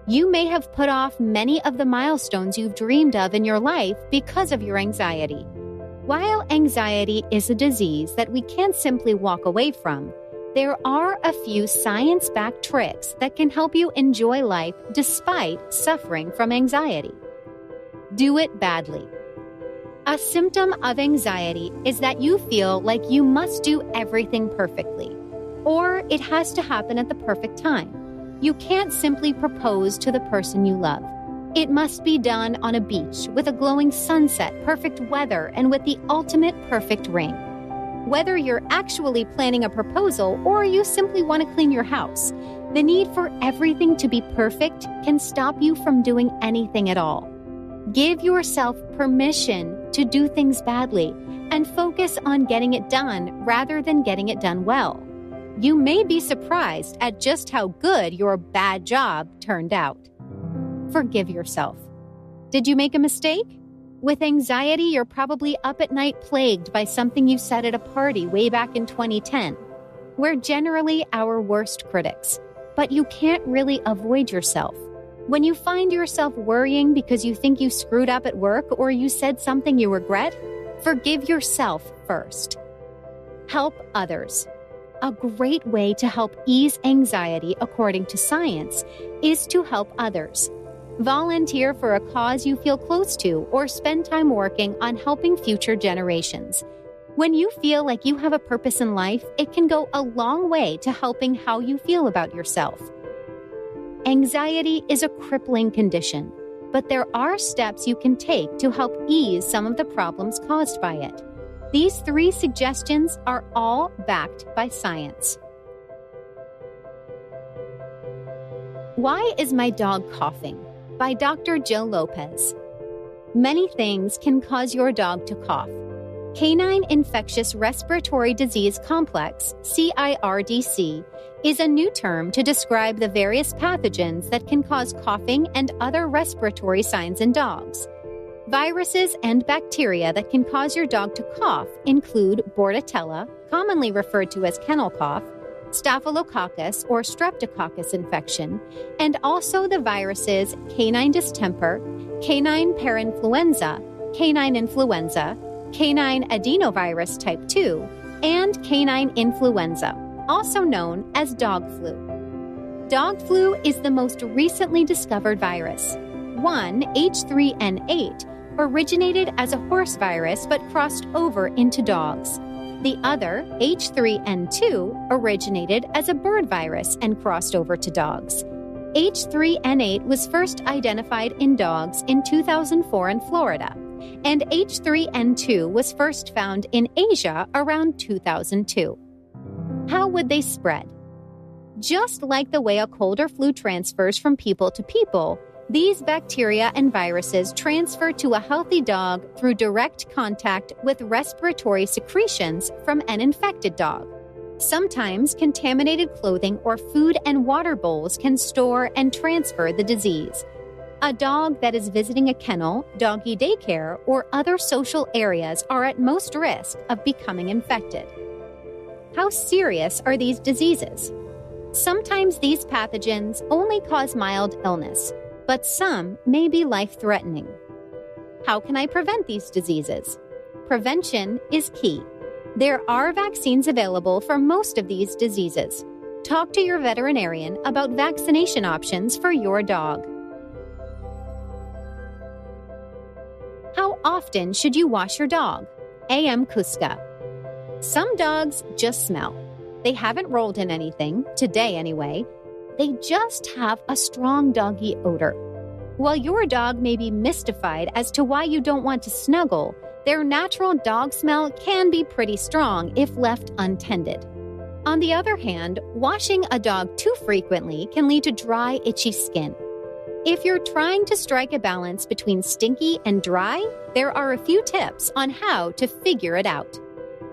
You may have put off many of the milestones you've dreamed of in your life because of your anxiety. While anxiety is a disease that we can't simply walk away from, there are a few science-backed tricks that can help you enjoy life despite suffering from anxiety. Do it badly. A symptom of anxiety is that you feel like you must do everything perfectly, or it has to happen at the perfect time. You can't simply propose to the person you love. It must be done on a beach with a glowing sunset, perfect weather, and with the ultimate perfect ring. Whether you're actually planning a proposal or you simply want to clean your house, the need for everything to be perfect can stop you from doing anything at all. Give yourself permission to do things badly and focus on getting it done rather than getting it done well. You may be surprised at just how good your bad job turned out. Forgive yourself. Did you make a mistake? With anxiety, you're probably up at night plagued by something you said at a party way back in 2010. We're generally our worst critics, but you can't really avoid yourself. When you find yourself worrying because you think you screwed up at work or you said something you regret, forgive yourself first. Help others. A great way to help ease anxiety, according to science, is to help others. Volunteer for a cause you feel close to or spend time working on helping future generations. When you feel like you have a purpose in life, it can go a long way to helping how you feel about yourself. Anxiety is a crippling condition, but there are steps you can take to help ease some of the problems caused by it. These 3 suggestions are all backed by science. Why is my dog coughing? By Dr. Joe Lopez. Many things can cause your dog to cough. Canine Infectious Respiratory Disease Complex, CIRDC, is a new term to describe the various pathogens that can cause coughing and other respiratory signs in dogs. Viruses and bacteria that can cause your dog to cough include Bordetella, commonly referred to as kennel cough, Staphylococcus or Streptococcus infection, and also the viruses canine distemper, canine parainfluenza, canine influenza, canine adenovirus type 2, and canine influenza, also known as dog flu. Dog flu is the most recently discovered virus. One, H3N8, originated as a horse virus but crossed over into dogs. The other, H3N2, originated as a bird virus and crossed over to dogs. H3N8 was first identified in dogs in 2004 in Florida, and H3N2 was first found in Asia around 2002. How would they spread? Just like the way a cold or flu transfers from people to people, these bacteria and viruses transfer to a healthy dog through direct contact with respiratory secretions from an infected dog. Sometimes contaminated clothing or food and water bowls can store and transfer the disease. A dog that is visiting a kennel, doggy daycare, or other social areas are at most risk of becoming infected. How serious are these diseases? Sometimes these pathogens only cause mild illness, but some may be life-threatening. How can I prevent these diseases? Prevention is key. There are vaccines available for most of these diseases. Talk to your veterinarian about vaccination options for your dog. How often should you wash your dog? A.M. Kuska. Some dogs just smell. They haven't rolled in anything, today anyway. They just have a strong doggy odor. While your dog may be mystified as to why you don't want to snuggle, their natural dog smell can be pretty strong if left untended. On the other hand, washing a dog too frequently can lead to dry, itchy skin. If you're trying to strike a balance between stinky and dry, there are a few tips on how to figure it out.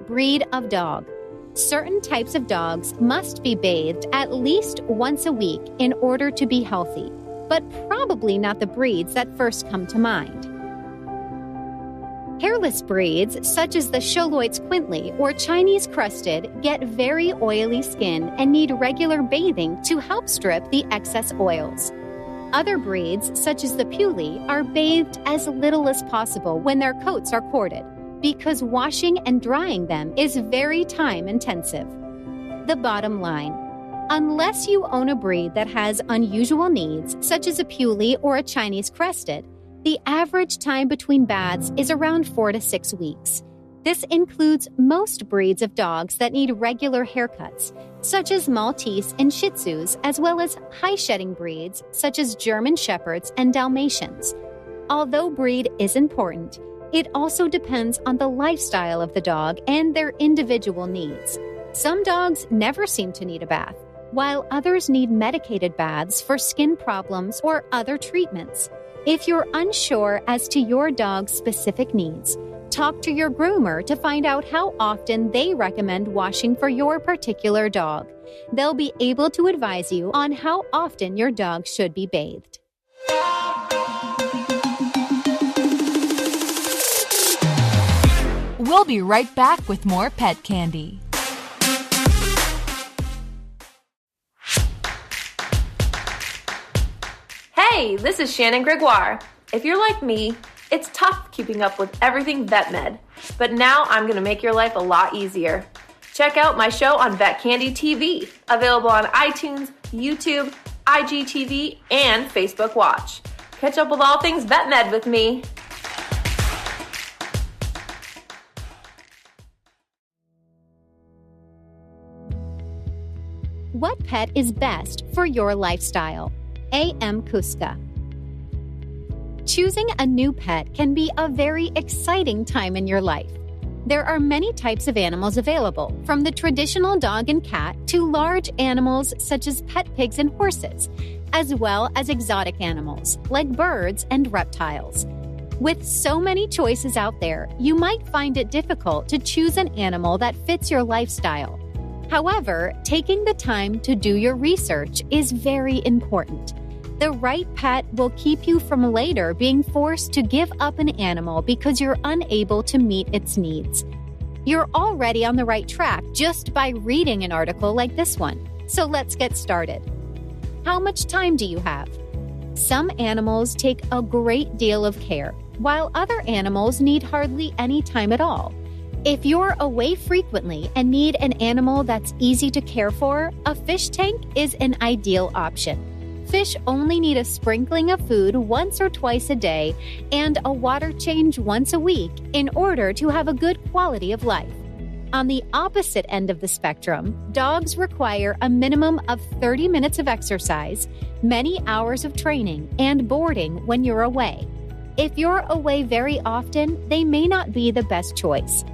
Breed of dog. Certain types of dogs must be bathed at least once a week in order to be healthy, but probably not the breeds that first come to mind. Hairless breeds, such as the Xoloitz's Quintly or Chinese crested, get very oily skin and need regular bathing to help strip the excess oils. Other breeds, such as the Pewley, are bathed as little as possible when their coats are corded, because washing and drying them is very time-intensive. The bottom line: unless you own a breed that has unusual needs, such as a Pewley or a Chinese crested, the average time between baths is around 4 to 6 weeks. This includes most breeds of dogs that need regular haircuts, such as Maltese and Shih Tzus, as well as high-shedding breeds, such as German Shepherds and Dalmatians. Although breed is important, it also depends on the lifestyle of the dog and their individual needs. Some dogs never seem to need a bath, while others need medicated baths for skin problems or other treatments. If you're unsure as to your dog's specific needs, talk to your groomer to find out how often they recommend washing for your particular dog. They'll be able to advise you on how often your dog should be bathed. We'll be right back with more pet candy. Hey, this is Shannon Gregoire. If you're like me, it's tough keeping up with everything vet med, but now I'm going to make your life a lot easier. Check out my show on Vet Candy TV, available on iTunes, YouTube, IGTV, and Facebook Watch. Catch up with all things vet med with me. What pet is best for your lifestyle? A.M. Kuska. Choosing a new pet can be a very exciting time in your life. There are many types of animals available, from the traditional dog and cat to large animals such as pet pigs and horses, as well as exotic animals like birds and reptiles. With so many choices out there, you might find it difficult to choose an animal that fits your lifestyle. However, taking the time to do your research is very important. The right pet will keep you from later being forced to give up an animal because you're unable to meet its needs. You're already on the right track just by reading an article like this one. So let's get started. How much time do you have? Some animals take a great deal of care, while other animals need hardly any time at all. If you're away frequently and need an animal that's easy to care for, a fish tank is an ideal option. Fish only need a sprinkling of food once or twice a day and a water change once a week in order to have a good quality of life. On the opposite end of the spectrum, dogs require a minimum of 30 minutes of exercise, many hours of training, and boarding when you're away. If you're away very often, they may not be the best choice.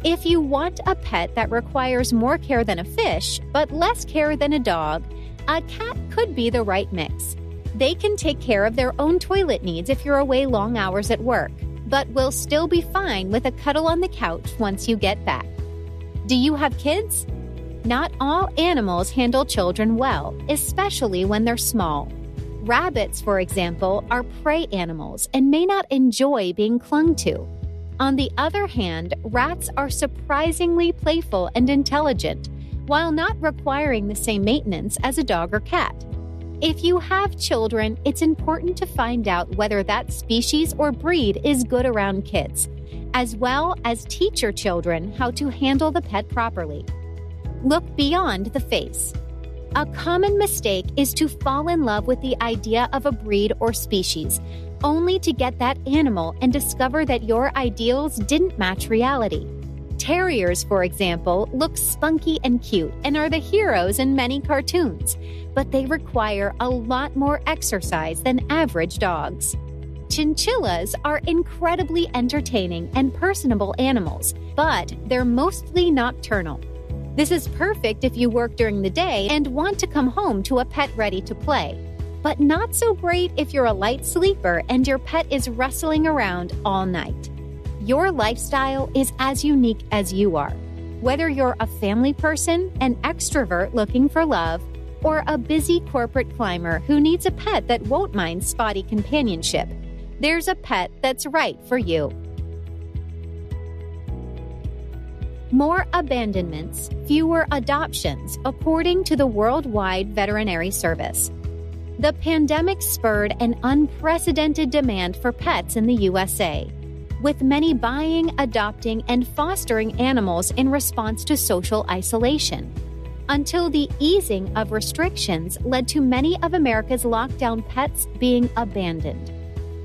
If you want a pet that requires more care than a fish, but less care than a dog, a cat could be the right mix. They can take care of their own toilet needs if you're away long hours at work, but will still be fine with a cuddle on the couch once you get back. Do you have kids? Not all animals handle children well, especially when they're small. Rabbits, for example, are prey animals and may not enjoy being clung to. On the other hand, rats are surprisingly playful and intelligent, while not requiring the same maintenance as a dog or cat. If you have children, it's important to find out whether that species or breed is good around kids, as well as teach your children how to handle the pet properly. Look beyond the face. A common mistake is to fall in love with the idea of a breed or species, only to get that animal and discover that your ideals didn't match reality. Terriers, for example, look spunky and cute and are the heroes in many cartoons, but they require a lot more exercise than average dogs. Chinchillas are incredibly entertaining and personable animals, but they're mostly nocturnal. This is perfect if you work during the day and want to come home to a pet ready to play, but not so great if you're a light sleeper and your pet is rustling around all night. Your lifestyle is as unique as you are. Whether you're a family person, an extrovert looking for love, or a busy corporate climber who needs a pet that won't mind spotty companionship, there's a pet that's right for you. More abandonments, fewer adoptions, according to the Worldwide Veterinary Service. The pandemic spurred an unprecedented demand for pets in the USA, with many buying, adopting, and fostering animals in response to social isolation, until the easing of restrictions led to many of America's lockdown pets being abandoned.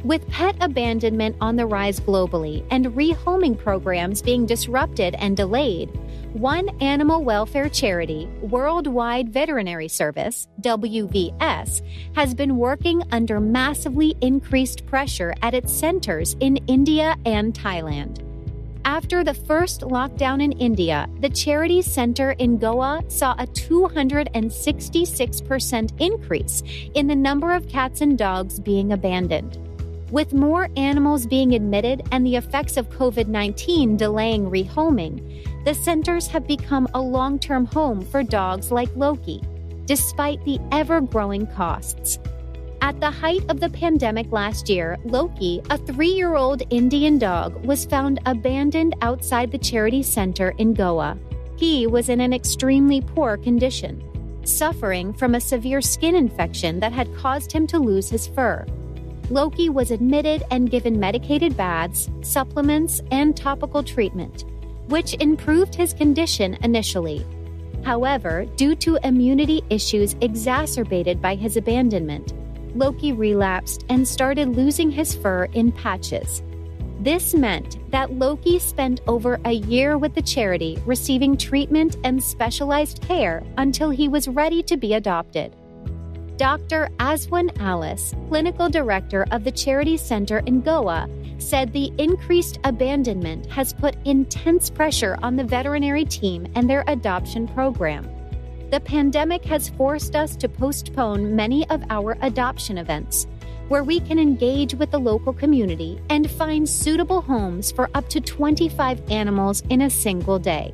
With pet abandonment on the rise globally and rehoming programs being disrupted and delayed, one animal welfare charity, Worldwide Veterinary Service, WVS, has been working under massively increased pressure at its centers in India and Thailand. After the first lockdown in India, the charity center in Goa saw a 266% increase in the number of cats and dogs being abandoned. With more animals being admitted and the effects of COVID-19 delaying rehoming, the centers have become a long-term home for dogs like Loki, despite the ever-growing costs. At the height of the pandemic last year, Loki, a 3-year-old Indian dog, was found abandoned outside the charity center in Goa. He was in an extremely poor condition, suffering from a severe skin infection that had caused him to lose his fur. Loki was admitted and given medicated baths, supplements, and topical treatment, which improved his condition initially. However, due to immunity issues exacerbated by his abandonment, Loki relapsed and started losing his fur in patches. This meant that Loki spent over a year with the charity receiving treatment and specialized care until he was ready to be adopted. Dr. Aswin Alice, clinical director of the Charity Center in Goa, said the increased abandonment has put intense pressure on the veterinary team and their adoption program. The pandemic has forced us to postpone many of our adoption events, where we can engage with the local community and find suitable homes for up to 25 animals in a single day.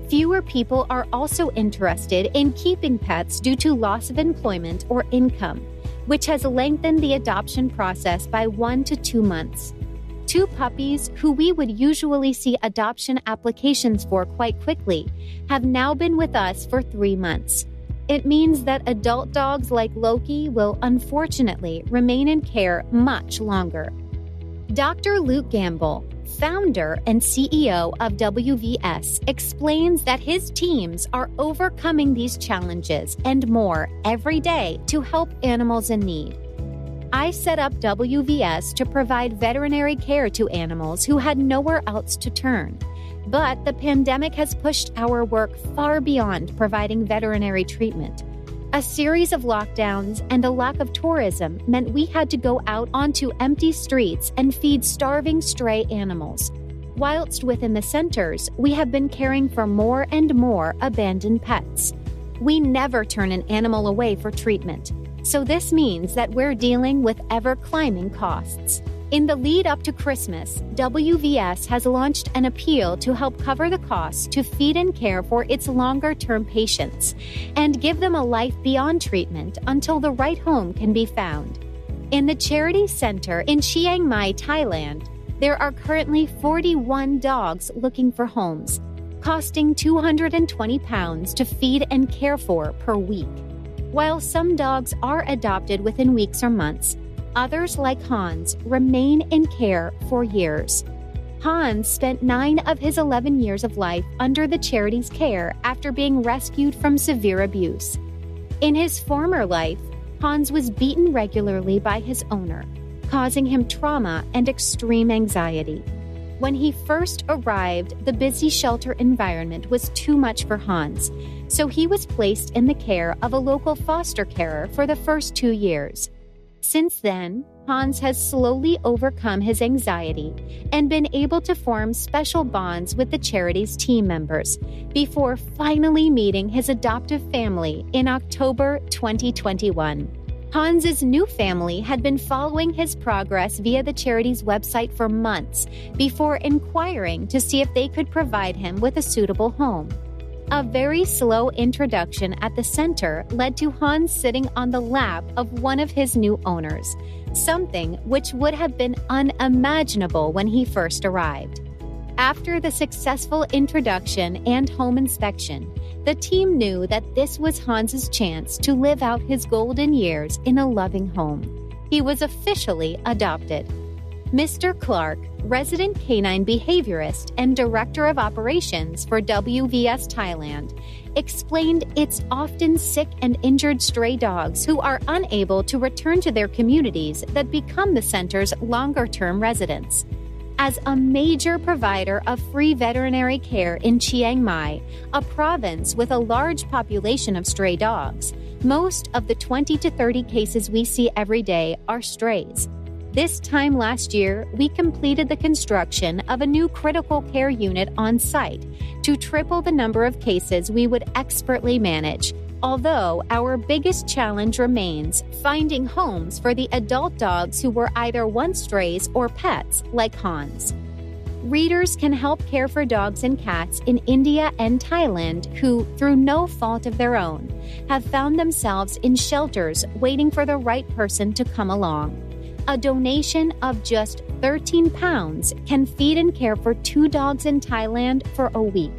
Fewer people are also interested in keeping pets due to loss of employment or income, which has lengthened the adoption process by 1 to 2 months. 2 puppies, who we would usually see adoption applications for quite quickly, have now been with us for 3 months. It means that adult dogs like Loki will unfortunately remain in care much longer. Dr. Luke Gamble, founder and CEO of WVS, explains that his teams are overcoming these challenges and more every day to help animals in need. I set up WVS to provide veterinary care to animals who had nowhere else to turn. But the pandemic has pushed our work far beyond providing veterinary treatment. A series of lockdowns and a lack of tourism meant we had to go out onto empty streets and feed starving stray animals. Whilst within the centers, we have been caring for more and more abandoned pets. We never turn an animal away for treatment, so this means that we're dealing with ever-climbing costs. In the lead up to Christmas, WVS has launched an appeal to help cover the costs to feed and care for its longer-term patients and give them a life beyond treatment until the right home can be found. In the charity center in Chiang Mai, Thailand, there are currently 41 dogs looking for homes, costing £220 to feed and care for per week. While some dogs are adopted within weeks or months, others, like Hans, remain in care for years. Hans spent 9 of his 11 years of life under the charity's care after being rescued from severe abuse. In his former life, Hans was beaten regularly by his owner, causing him trauma and extreme anxiety. When he first arrived, the busy shelter environment was too much for Hans, so he was placed in the care of a local foster carer for the first 2 years. Since then, Hans has slowly overcome his anxiety and been able to form special bonds with the charity's team members before finally meeting his adoptive family in October 2021. Hans's new family had been following his progress via the charity's website for months before inquiring to see if they could provide him with a suitable home. A very slow introduction at the center led to Hans sitting on the lap of one of his new owners, something which would have been unimaginable when he first arrived. After the successful introduction and home inspection, the team knew that this was Hans's chance to live out his golden years in a loving home. He was officially adopted. Mr. Clark, resident canine behaviorist and director of operations for WVS Thailand, explained it's often sick and injured stray dogs who are unable to return to their communities that become the center's longer-term residents. As a major provider of free veterinary care in Chiang Mai, a province with a large population of stray dogs, most of the 20 to 30 cases we see every day are strays. This time last year, we completed the construction of a new critical care unit on site to triple the number of cases we would expertly manage, although our biggest challenge remains finding homes for the adult dogs who were either once strays or pets, like Hans. Readers can help care for dogs and cats in India and Thailand who, through no fault of their own, have found themselves in shelters waiting for the right person to come along. A donation of just £13 can feed and care for 2 dogs in Thailand for a week,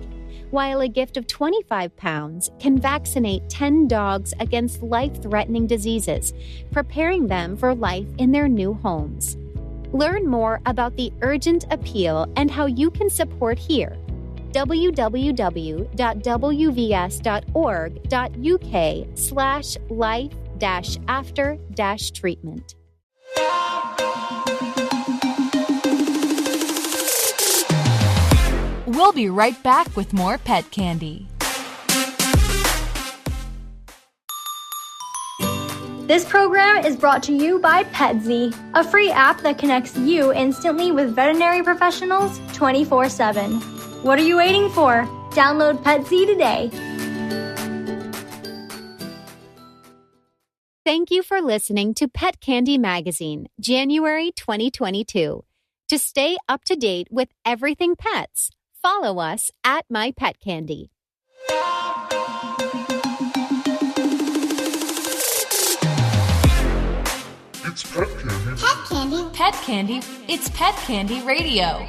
while a gift of £25 can vaccinate 10 dogs against life-threatening diseases, preparing them for life in their new homes. Learn more about the urgent appeal and how you can support here. www.wvs.org.uk/life-after-treatment. We'll be right back with more pet candy. This program is brought to you by Petzey, a free app that connects you instantly with veterinary professionals 24/7. What are you waiting for? Download Petzey today. Thank you for listening to Pet Candy Magazine, January 2022. To stay up to date with everything pets, follow us at My Pet Candy. It's Pet Candy. Pet Candy. It's Pet Candy Radio.